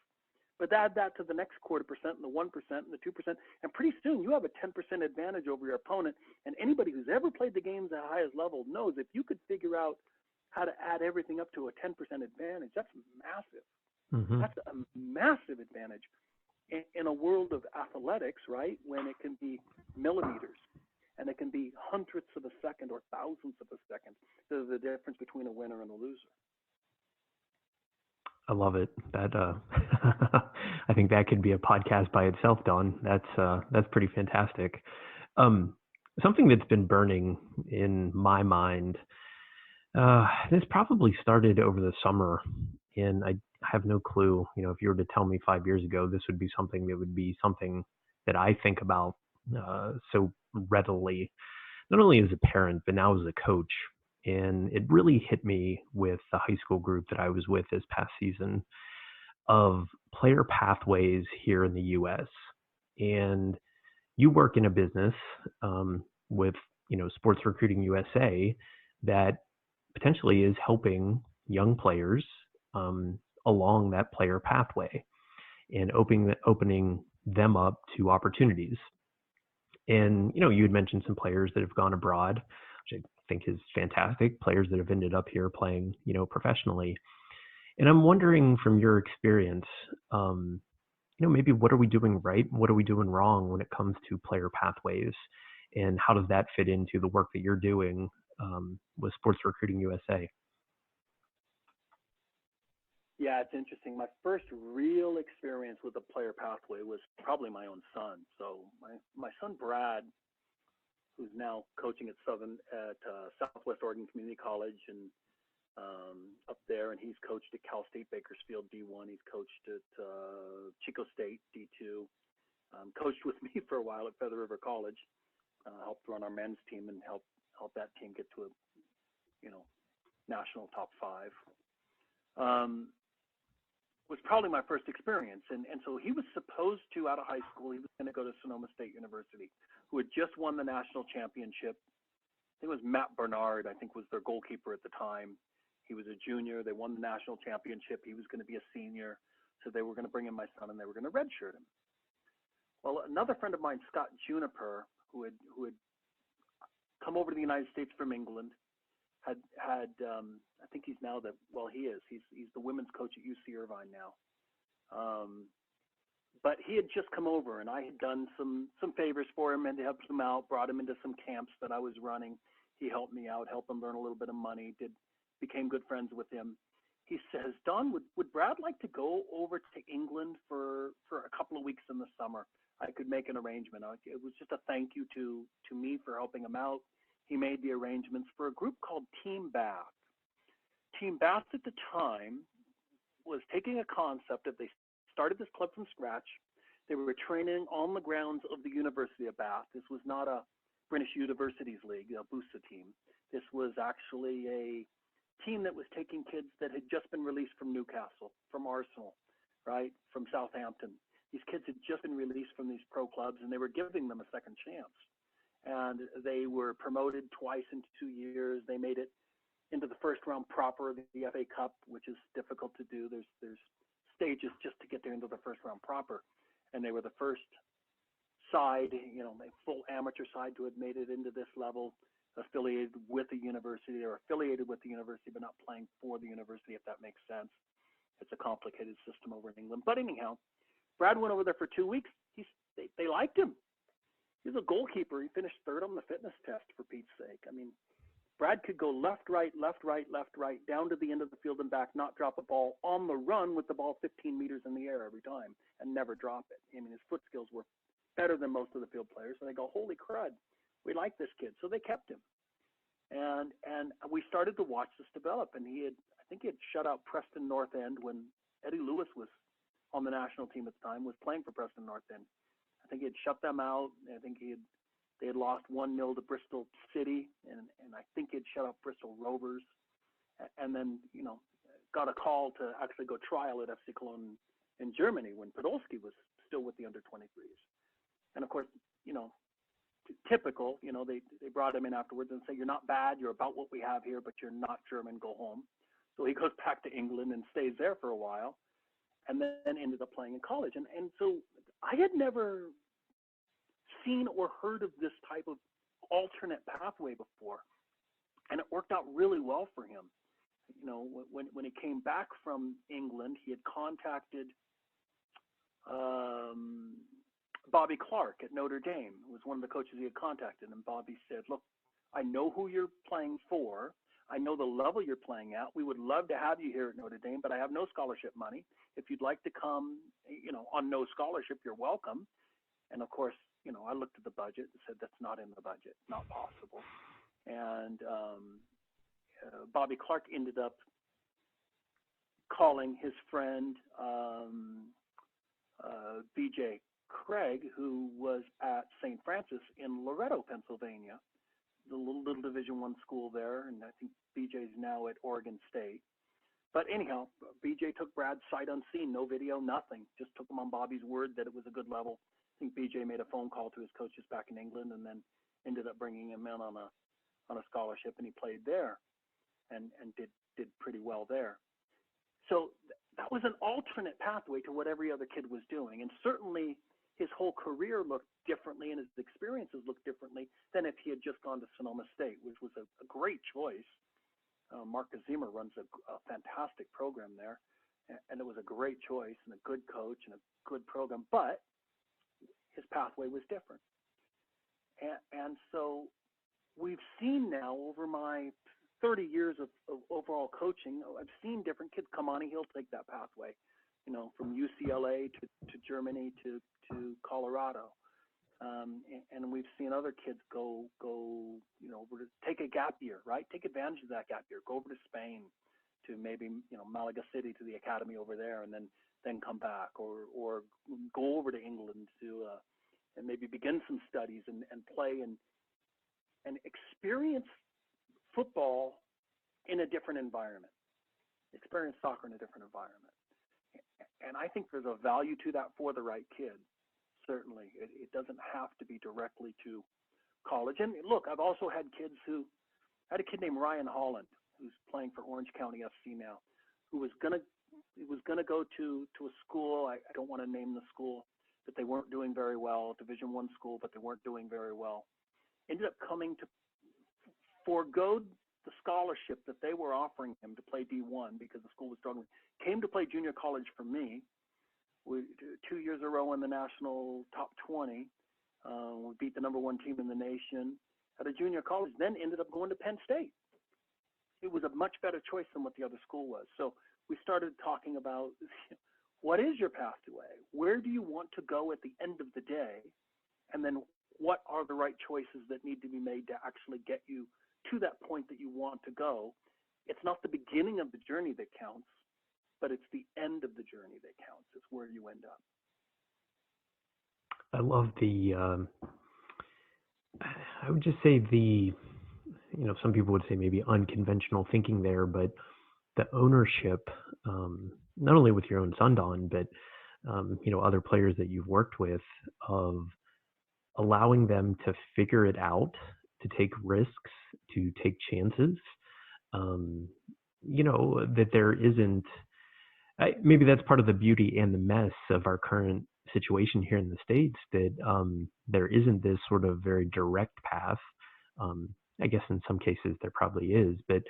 but add that to the next 0.25% and the 1% and the 2%, and pretty soon you have a 10% advantage over your opponent. And anybody who's ever played the games at the highest level knows if you could figure out how to add everything up to a 10% advantage, that's massive. Mm-hmm. That's a massive advantage in a world of athletics, right? When it can be millimeters and it can be hundredths of a second or thousandths of a second. There's the difference between a winner and a loser. I love it. That I think that could be a podcast by itself, Don. That's pretty fantastic. Something that's been burning in my mind This probably started over the summer, and I have no clue. If you were to tell me 5 years ago, this would be something that I think about so readily, not only as a parent, but now as a coach. And it really hit me with the high school group that I was with this past season of player pathways here in the U.S. And you work in a business with, Sports Recruiting USA that potentially is helping young players along that player pathway and opening them up to opportunities. And you had mentioned some players that have gone abroad, which I think is fantastic. Players that have ended up here playing, professionally. And I'm wondering, from your experience, maybe what are we doing right? What are we doing wrong when it comes to player pathways? And how does that fit into the work that you're doing with Sports Recruiting USA? Yeah, it's interesting. My first real experience with the player pathway was probably my own son. So my son Brad, who's now coaching at Southwest Oregon Community College and up there, and he's coached at Cal State Bakersfield D1. He's coached at Chico State D2. Coached with me for a while at Feather River College. Helped run our men's team and help that team get to a national top 5. Was probably my first experience, and so he was supposed to, out of high school, he was going to go to Sonoma State University, who had just won the national championship. I think it was Matt Bernard, I think was their goalkeeper at the time. He was a junior. They won the national championship. He was going to be a senior, so they were going to bring in my son and they were going to redshirt him. Well, another friend of mine, Scott Juniper, who had come over to the United States from England, had I think he's now he's the women's coach at UC Irvine now. But he had just come over, and I had done some favors for him and to help him out, brought him into some camps that I was running. He helped me out, helped him earn a little bit of money, became good friends with him. He says, Don, would Brad like to go over to England for a couple of weeks in the summer? I could make an arrangement. It was just a thank you to me for helping him out. He made the arrangements for a group called Team Bath. Team Bath at the time was taking a concept that they started this club from scratch. They were training on the grounds of the University of Bath. This was not a British Universities League, a BUSA team. This was actually a team that was taking kids that had just been released from Newcastle, from Arsenal, right, from Southampton. These kids had just been released from these pro clubs, and they were giving them a second chance. And they were promoted twice in 2 years. They made it into the first round proper of the FA Cup, which is difficult to do. There's stages just to get there into the first round proper. And they were the first side, a full amateur side to have made it into this level, affiliated with the university or affiliated with the university, but not playing for the university, if that makes sense. It's a complicated system over in England. But anyhow, Brad went over there for 2 weeks. They liked him. He's a goalkeeper. He finished third on the fitness test, for Pete's sake. I mean, Brad could go left, right, down to the end of the field and back, not drop a ball on the run with the ball 15 meters in the air every time and never drop it. I mean, his foot skills were better than most of the field players. So they go, holy crud, we like this kid. So they kept him. And we started to watch this develop. And I think he had shut out Preston North End when Eddie Lewis was on the national team at the time, was playing for Preston North End. I think he had shut them out. I think they had lost 1-0 to Bristol City, and I think he had shut out Bristol Rovers, and then got a call to actually go trial at FC Cologne in Germany when Podolski was still with the under-23s. And of course, typical, they brought him in afterwards and say, you're not bad, you're about what we have here, but you're not German, go home. So he goes back to England and stays there for a while, and then ended up playing in college. And so I had never seen or heard of this type of alternate pathway before, and it worked out really well for him. When he came back from England, he had contacted Bobby Clark at Notre Dame, who was one of the coaches he had contacted, and Bobby said, look, I know who you're playing for. I know the level you're playing at. We would love to have you here at Notre Dame, but I have no scholarship money. If you'd like to come, on no scholarship, you're welcome. And of course, I looked at the budget and said, that's not in the budget, not possible. And Bobby Clark ended up calling his friend B.J. Craig, who was at St. Francis in Loretto, Pennsylvania, the little Division I school there, and I think B.J.'s now at Oregon State. But anyhow, B.J. took Brad's sight unseen, no video, nothing. Just took him on Bobby's word that it was a good level. I think B.J. made a phone call to his coaches back in England, and then ended up bringing him in on a scholarship, and he played there, and did pretty well there. So that was an alternate pathway to what every other kid was doing, and certainly his whole career looked differently and his experiences looked differently than if he had just gone to Sonoma State, which was a great choice. Mark Azima runs a fantastic program there, and it was a great choice and a good coach and a good program, but his pathway was different. And so we've seen now over my 30 years of overall coaching, I've seen different kids. Kamani Hill take that pathway, from UCLA to Germany to Colorado. And we've seen other kids go, take a gap year, right? Take advantage of that gap year. Go over to Spain to maybe, Malaga City to the academy over there, and then come back, or go over to England to and maybe begin some studies and play and experience football in a different environment, experience soccer in a different environment. And I think there's a value to that for the right kid. Certainly, it doesn't have to be directly to college. And look, I've also had kids I had a kid named Ryan Holland, who's playing for Orange County FC now, who was gonna go to a school. I don't want to name the school, but they weren't doing very well, Division I school, but they weren't doing very well. Ended up coming to forego the scholarship that they were offering him to play D1 because the school was struggling. Came to play junior college for me. We 2 years in a row in the national top 20. We beat the number one team in the nation at a junior college, then ended up going to Penn State. It was a much better choice than what the other school was. So we started talking about, what is your pathway? Where do you want to go at the end of the day? And then what are the right choices that need to be made to actually get you to that point that you want to go? It's not the beginning of the journey that counts, but it's the end of the journey that counts. It's where you end up. I love I would just say some people would say maybe unconventional thinking there, but the ownership, not only with your own son, Don, but, other players that you've worked with, of allowing them to figure it out, to take risks, to take chances, that there isn't, maybe that's part of the beauty and the mess of our current situation here in the States, that there isn't this sort of very direct path. I guess in some cases there probably is, but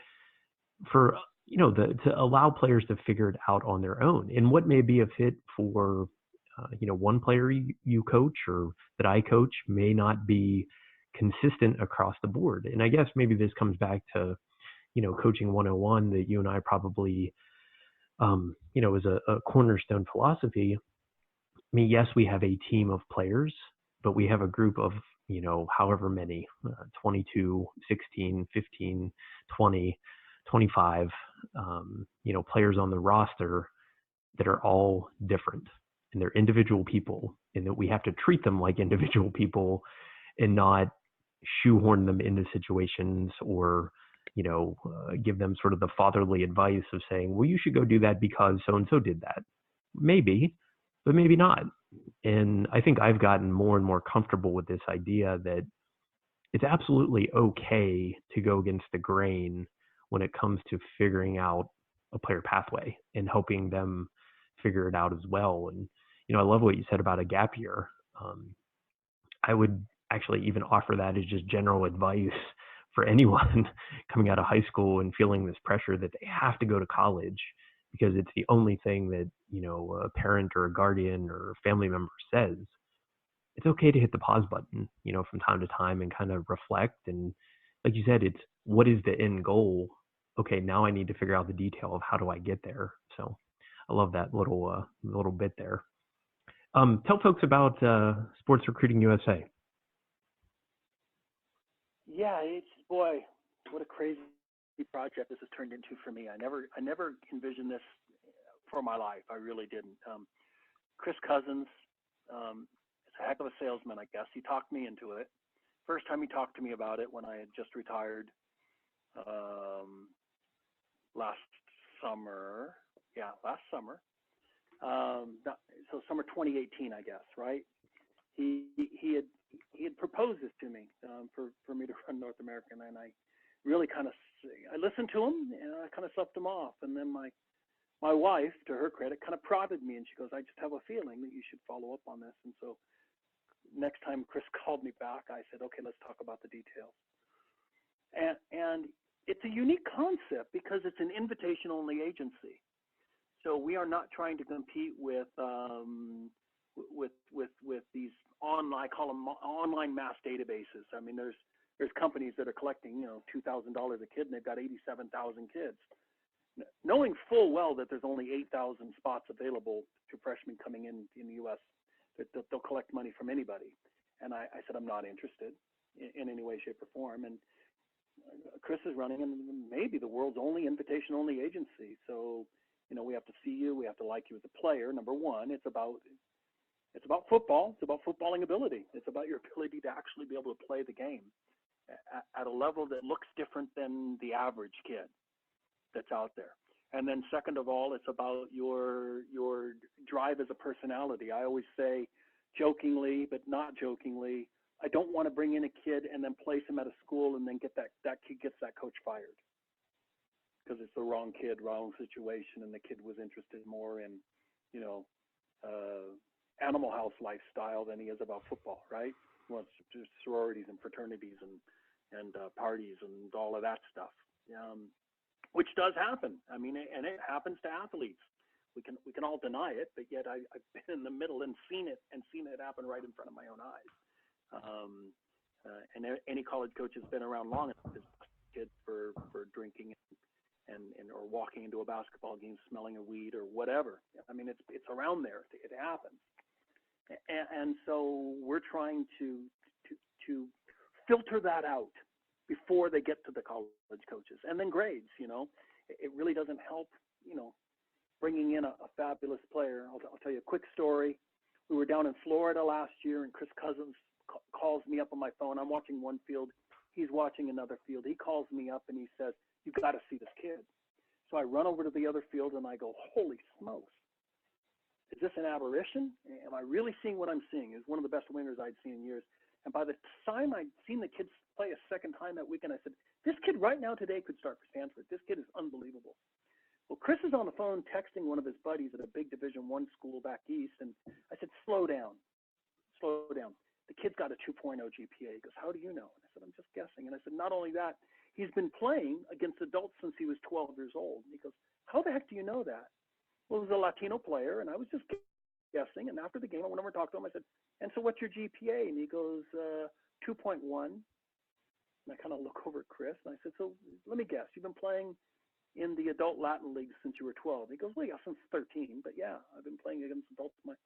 for, to allow players to figure it out on their own, and what may be a fit for, one player you coach or that I coach may not be consistent across the board. And I guess maybe this comes back to, coaching 101 that you and I probably, is a cornerstone philosophy. I mean, yes, we have a team of players, but we have a group of, however many, 22, 16, 15, 20, 25, players on the roster that are all different, and they're individual people, and that we have to treat them like individual people and not shoehorn them into situations or, give them sort of the fatherly advice of saying, well, you should go do that because so-and-so did that. Maybe, but maybe not. And I think I've gotten more and more comfortable with this idea that it's absolutely okay to go against the grain when it comes to figuring out a player pathway and helping them figure it out as well. And, I love what you said about a gap year. I would actually even offer that as just general advice for anyone coming out of high school and feeling this pressure that they have to go to college because it's the only thing that, a parent or a guardian or a family member says. It's okay to hit the pause button, from time to time and kind of reflect. And like you said, it's what is the end goal? Okay, now I need to figure out the detail of how do I get there. So I love that little bit there. Tell folks about Sports Recruiting USA. Yeah, boy, what a crazy project this has turned into for me. I never envisioned this for my life. I really didn't. Chris Cousins is a heck of a salesman, I guess. He talked me into it. First time he talked to me about it when I had just retired last summer. Yeah, last summer. So summer 2018, I guess, right? He had proposed this to me for me to run North American, and I really I listened to him and I kind of slept him off. And then my wife, to her credit, kind of prodded me, and she goes, "I just have a feeling that you should follow up on this." And so next time Chris called me back, I said, "Okay, let's talk about the details." And it's a unique concept because it's an invitation-only agency. So we are not trying to compete with these online, I call them online mass databases. I mean, there's companies that are collecting, $2,000 a kid, and they've got 87,000 kids, knowing full well that there's only 8,000 spots available to freshmen coming in the U.S. That they'll collect money from anybody. And I said, I'm not interested in any way, shape, or form. And Chris is running in maybe the world's only invitation-only agency. So, we have to see you. We have to like you as a player. Number one, it's about football. It's about footballing ability. It's about your ability to actually be able to play the game at a level that looks different than the average kid that's out there. And then second of all, it's about your drive as a personality. I always say, jokingly, but not jokingly, I don't want to bring in a kid and then place him at a school and then get that kid gets that coach fired because it's the wrong kid, wrong situation, and the kid was interested more in, Animal House lifestyle than he is about football, right? Well, it's just sororities and fraternities and parties and all of that stuff, which does happen. I mean, and it happens to athletes. We can all deny it, but yet I've been in the middle and seen it happen right in front of my own eyes. And any college coach has been around long enough is kids for drinking and or walking into a basketball game smelling a weed or whatever. I mean, it's around there. It happens. And so we're trying to filter that out before they get to the college coaches. And then grades, it really doesn't help, bringing in a fabulous player. I'll tell you a quick story. We were down in Florida last year, and Chris Cousins calls me up on my phone. I'm watching one field. He's watching another field. He calls me up and he says, "You got to see this kid." So I run over to the other field and I go, "Holy smokes. Is this an aberration? Am I really seeing what I'm seeing?" He's one of the best wingers I'd seen in years. And by the time I'd seen the kids play a second time that weekend, I said, "This kid right now today could start for Stanford. This kid is unbelievable." Well, Chris is on the phone texting one of his buddies at a big Division I school back east. And I said, slow down. The kid's got a 2.0 GPA. He goes, "How do you know?" And I said, "I'm just guessing." And I said, "Not only that, he's been playing against adults since he was 12 years old." And he goes, "How the heck do you know that?" Well, it was a Latino player, and I was just guessing. And after the game, I went over and talked to him. I said, "And so what's your GPA?" And he goes, 2.1. And I kind of look over at Chris, and I said, "So let me guess. You've been playing in the adult Latin league since you were 12. He goes, "Well, yeah, since 13, but yeah, I've been playing against adults." And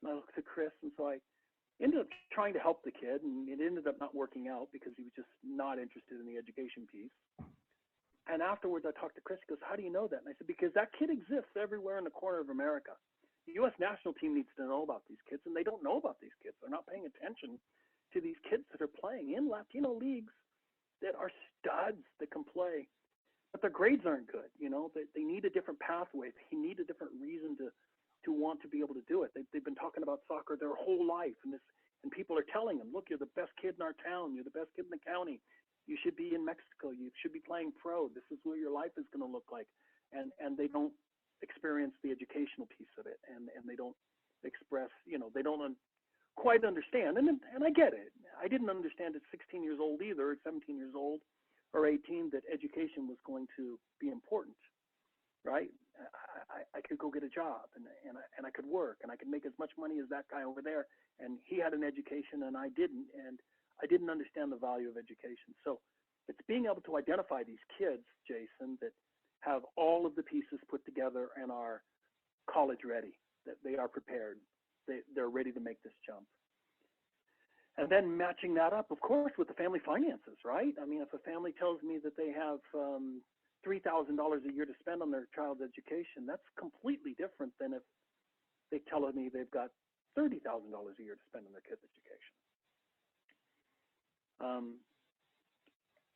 I looked at Chris, and so I ended up trying to help the kid, and it ended up not working out because he was just not interested in the education piece. And afterwards, I talked to Chris. He goes, "How do you know that?" And I said, "Because that kid exists everywhere in the corner of America. The U.S. national team needs to know about these kids, and they don't know about these kids. They're not paying attention to these kids that are playing in Latino leagues that are studs that can play. But their grades aren't good. They need a different pathway. They need a different reason to want to be able to do it. They've been talking about soccer their whole life, and people are telling them, 'Look, you're the best kid in our town. You're the best kid in the county. You should be in Mexico. You should be playing pro. This is what your life is going to look like.' And they don't experience the educational piece of it, and they don't express, they don't quite understand. And I get it. I didn't understand at 16 years old either, at 17 years old or 18, that education was going to be important, right? I could go get a job and I could work and I could make as much money as that guy over there. And he had an education and I didn't. And I didn't understand the value of education. So it's being able to identify these kids, Jason, that have all of the pieces put together and are college ready, that they are prepared. They're ready to make this jump. And then matching that up, of course, with the family finances, right? I mean, if a family tells me that they have $3,000 a year to spend on their child's education, that's completely different than if they tell me they've got $30,000 a year to spend on their kid's education.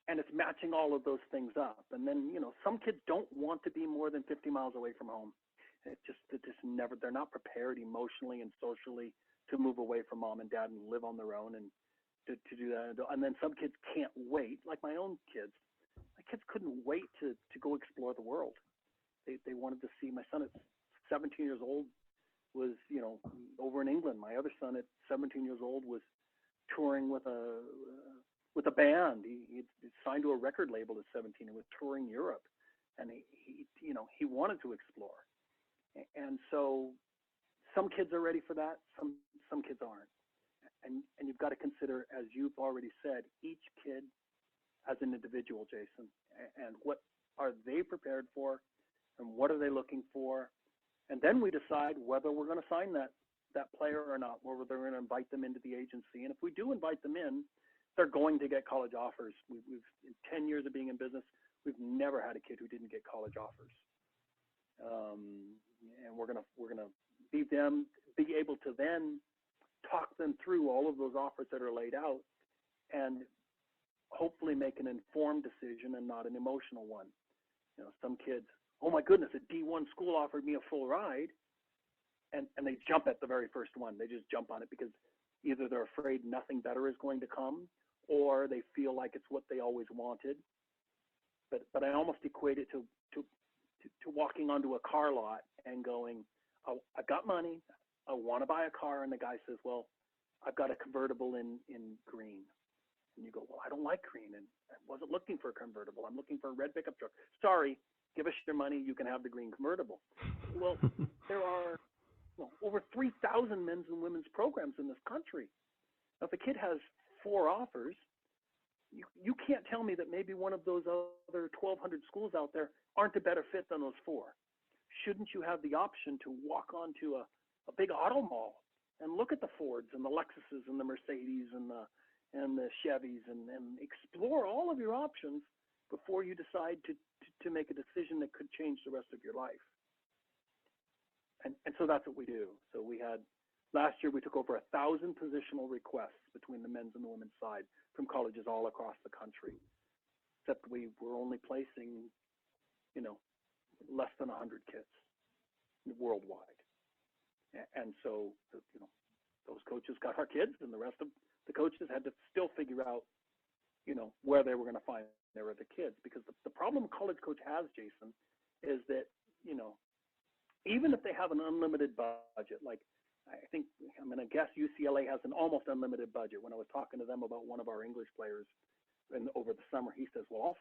And it's matching all of those things up. And then, you know, some kids don't want to be more than 50 miles away from home. It just never, they're not prepared emotionally and socially to move away from mom and dad and live on their own and to do that. And then some kids can't wait, like my own kids. My kids couldn't wait to go explore the world. They wanted to see. My son at 17 years old was, you know, over in England. My other son at 17 years old was touring with a band. He signed to a record label at 17 and was touring Europe. And he wanted to explore. And so some kids are ready for that. Some kids aren't. And you've got to consider, as you've already said, each kid as an individual, Jason, and what are they prepared for and what are they looking for? And then we decide whether we're going to sign that player or not, whether they're going to invite them into the agency. And if we do invite them in, they're going to get college offers. We've in 10 years of being in business, we've never had a kid who didn't get college offers. And we're gonna be able to then talk them through all of those offers that are laid out, and hopefully make an informed decision and not an emotional one. You know, some kids, oh my goodness, a D1 school offered me a full ride, and they jump at the very first one. They just jump on it because either they're afraid nothing better is going to come, or they feel like it's what they always wanted. But I almost equate it to walking onto a car lot and going, oh, I've got money, I want to buy a car, and the guy says, well, I've got a convertible in green. And you go, well, I don't like green, and I wasn't looking for a convertible. I'm looking for a red pickup truck. Sorry, give us your money, you can have the green convertible. Well, there are over 3,000 men's and women's programs in this country. Now, if a kid has 4 offers, you can't tell me that maybe one of those other 1,200 schools out there aren't a better fit than those 4. Shouldn't you have the option to walk onto a big auto mall and look at the Fords and the Lexuses and the Mercedes and the Chevys and explore all of your options before you decide to make a decision that could change the rest of your life? And so that's what we do. So last year we took over 1,000 positional requests between the men's and the women's side from colleges all across the country, except we were only placing, less than 100 kids worldwide. And so, those coaches got our kids, and the rest of the coaches had to still figure out, where they were going to find their other kids. Because the problem a college coach has, Jason, is that, even if they have an unlimited budget, like I think, I'm going to guess UCLA has an almost unlimited budget. When I was talking to them about one of our English players over the summer, he says, well,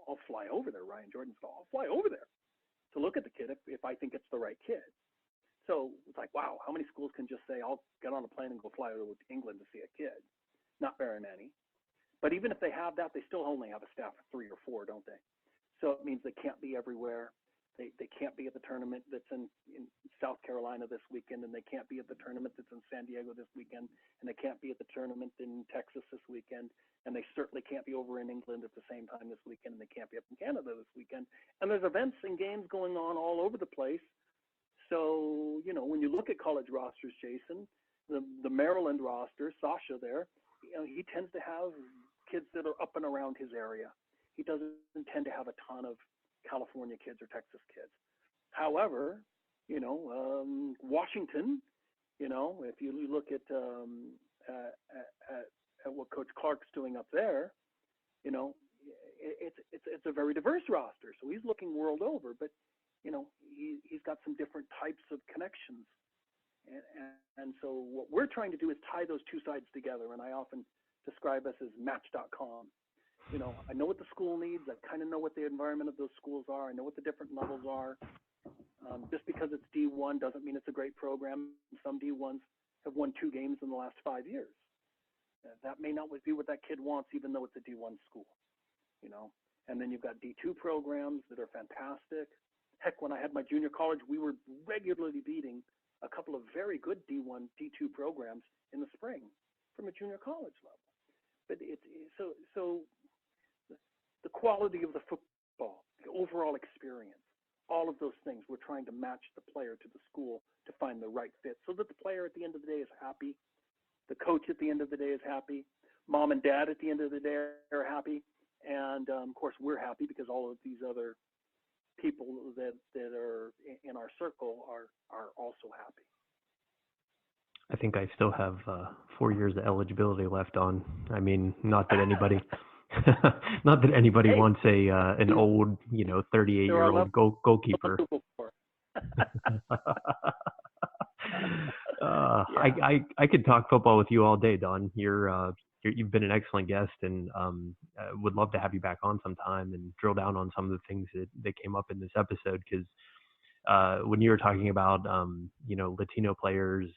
I'll fly over there, Ryan Jordan said, I'll fly over there to look at the kid if I think it's the right kid. So it's like, wow, how many schools can just say, I'll get on a plane and go fly over to England to see a kid? Not very many. But even if they have that, they still only have a staff of 3 or 4, don't they? So it means they can't be everywhere. They can't be at the tournament that's in South Carolina this weekend, and they can't be at the tournament that's in San Diego this weekend, and they can't be at the tournament in Texas this weekend, and they certainly can't be over in England at the same time this weekend, and they can't be up in Canada this weekend. And there's events and games going on all over the place. So, when you look at college rosters, Jason, the Maryland roster, Sasha there, he tends to have kids that are up and around his area. He doesn't tend to have a ton of California kids or Texas kids. However, Washington, if you look at what Coach Clark's doing up there, it's a very diverse roster. So he's looking world over, but he's got some different types of connections. And so what we're trying to do is tie those two sides together. And I often describe us as Match.com. I know what the school needs. I kind of know what the environment of those schools are. I know what the different levels are. Just because it's D1 doesn't mean it's a great program. Some D1s have won 2 games in the last 5 years. That may not be what that kid wants, even though it's a D1 school, And then you've got D2 programs that are fantastic. Heck, when I had my junior college, we were regularly beating a couple of very good D1, D2 programs in the spring. from a junior college level. But so the quality of the football, the overall experience, all of those things, we're trying to match the player to the school to find the right fit so that the player at the end of the day is happy, the coach at the end of the day is happy, mom and dad at the end of the day are happy, and of course we're happy because all of these other people that are in our circle are also happy. I think I still have 4 years of eligibility left on. I mean, not that anybody, wants an old, 38-year-old goalkeeper. I could talk football with you all day, Don. You've been an excellent guest, and would love to have you back on sometime and drill down on some of the things that came up in this episode. Because when you were talking about Latino players,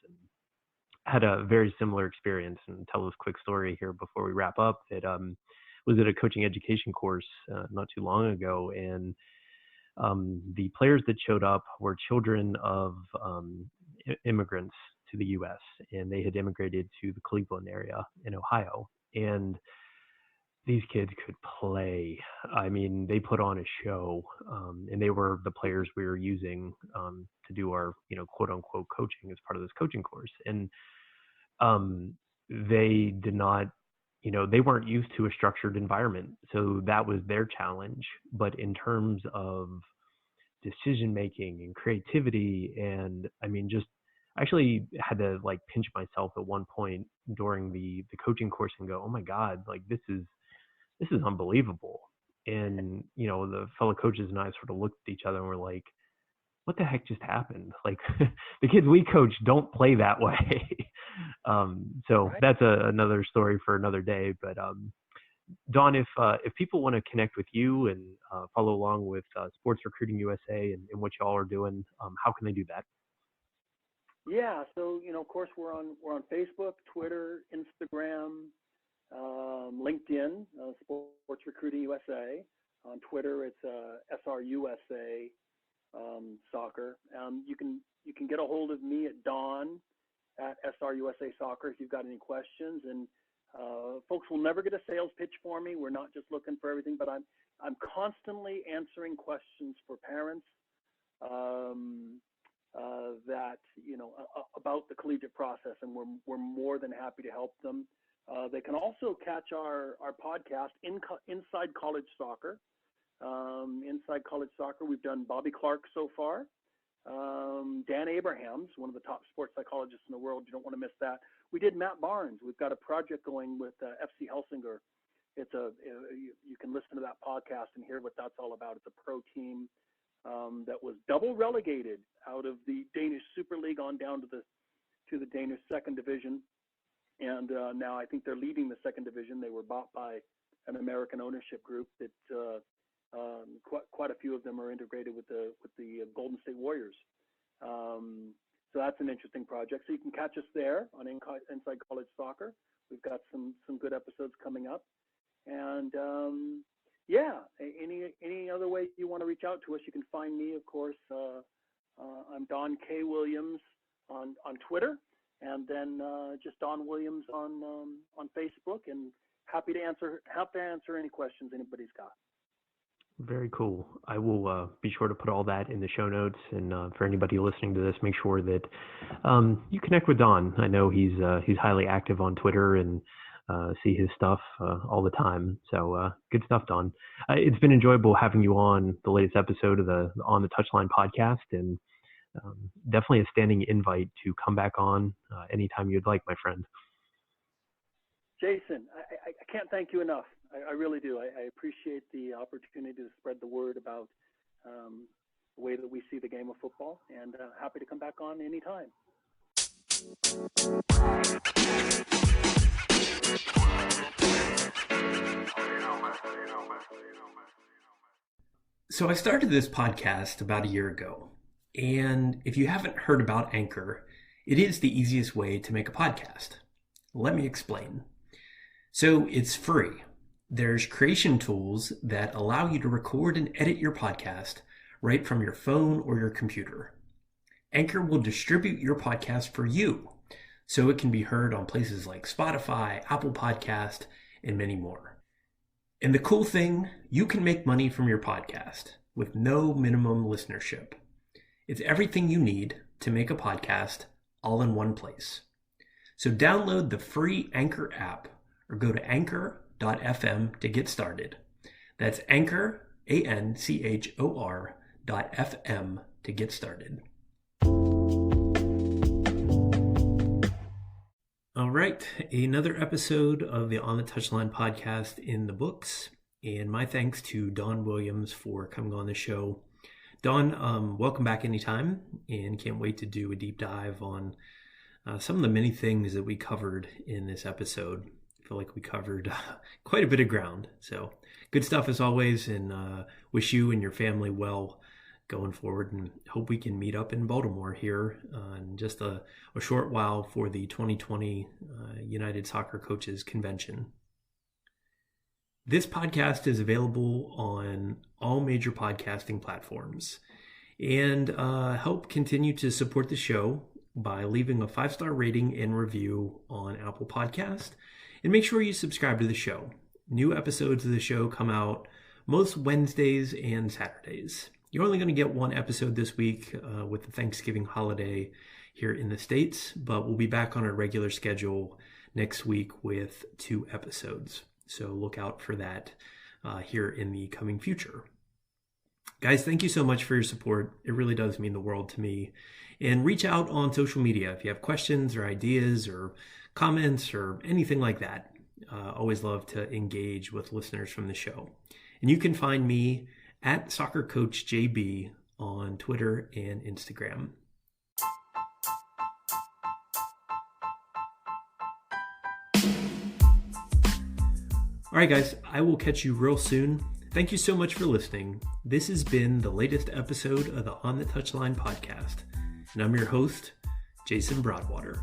had a very similar experience, and tell this quick story here before we wrap up. That was at a coaching education course not too long ago, and the players that showed up were children of immigrants to the U.S., and they had immigrated to the Cleveland area in Ohio. And these kids could play. I mean, they put on a show, and they were the players we were using to do our, quote unquote coaching as part of this coaching course. And they did not, they weren't used to a structured environment. So that was their challenge. But in terms of decision making and creativity, and I mean, just actually had to pinch myself at one point during the coaching course and go, oh my God, this is unbelievable. And, the fellow coaches and I sort of looked at each other and were like, what the heck just happened? The kids we coach don't play that way. So right. That's another story for another day. But Don, if people want to connect with you and follow along with Sports Recruiting USA and what y'all are doing, how can they do that? Yeah, so of course we're on Facebook, Twitter, Instagram, LinkedIn, Sports Recruiting USA. On Twitter, it's SRUSA Soccer. You can get a hold of me at Don at SRUSA Soccer if you've got any questions. And folks will never get a sales pitch for me. We're not just looking for everything, but I'm constantly answering questions for parents that about the collegiate process, and we're more than happy to help them. They can also catch our podcast, Inside College Soccer. Inside College Soccer, we've done Bobby Clark so far. Dan Abrahams, one of the top sports psychologists in the world. You don't want to miss that. We did Matt Barnes. We've got a project going with FC Helsingør. You can listen to that podcast and hear what that's all about. It's a pro team that was double relegated out of the Danish Super League on down to the Danish second division. And now I think they're leading the second division. They were bought by an American ownership group that quite a few of them are integrated with the Golden State Warriors. So that's an interesting project. So you can catch us there on Inside College Soccer. We've got some good episodes coming up. And any other way you want to reach out to us, you can find me, of course. I'm Don K. Williams on Twitter, and then just Don Williams on Facebook, and happy to answer any questions anybody's got. Very cool. I will be sure to put all that in the show notes, and for anybody listening to this, make sure that you connect with Don. I know he's highly active on Twitter, and see his stuff all the time. So good stuff, Don. It's been enjoyable having you on the latest episode of the On the Touchline podcast, and definitely a standing invite to come back on anytime you'd like, my friend. Jason, I can't thank you enough. I really do. I appreciate the opportunity to spread the word about the way that we see the game of football, and happy to come back on anytime. So I started this podcast about a year ago, and if you haven't heard about Anchor, it is the easiest way to make a podcast. Let me explain. So it's free. There's creation tools that allow you to record and edit your podcast right from your phone or your computer. Anchor will distribute your podcast for you. so it can be heard on places like Spotify, Apple Podcast, and many more. And the cool thing, you can make money from your podcast with no minimum listenership. It's everything you need to make a podcast all in one place. So download the free Anchor app or go to anchor.fm to get started. That's Anchor, ANCHOR.FM to get started. All right, another episode of the On the Touchline podcast in the books, and my thanks to Don Williams for coming on the show. Don, welcome back anytime, and can't wait to do a deep dive on some of the many things that we covered in this episode. I feel like we covered quite a bit of ground, so good stuff as always, and wish you and your family well going forward, and hope we can meet up in Baltimore here in just a short while for the 2020 United Soccer Coaches Convention. This podcast is available on all major podcasting platforms, and help continue to support the show by leaving a 5-star rating and review on Apple Podcast, and make sure you subscribe to the show. New episodes of the show come out most Wednesdays and Saturdays. You're only going to get one episode this week with the Thanksgiving holiday here in the States, but we'll be back on our regular schedule next week with 2 episodes. So look out for that here in the coming future. Guys, thank you so much for your support. It really does mean the world to me. And reach out on social media if you have questions or ideas or comments or anything like that. Always love to engage with listeners from the show. And you can find me at Soccer Coach JB on Twitter and Instagram. All right, guys, I will catch you real soon. Thank you so much for listening. This has been the latest episode of the On the Touchline podcast, and I'm your host, Jason Broadwater.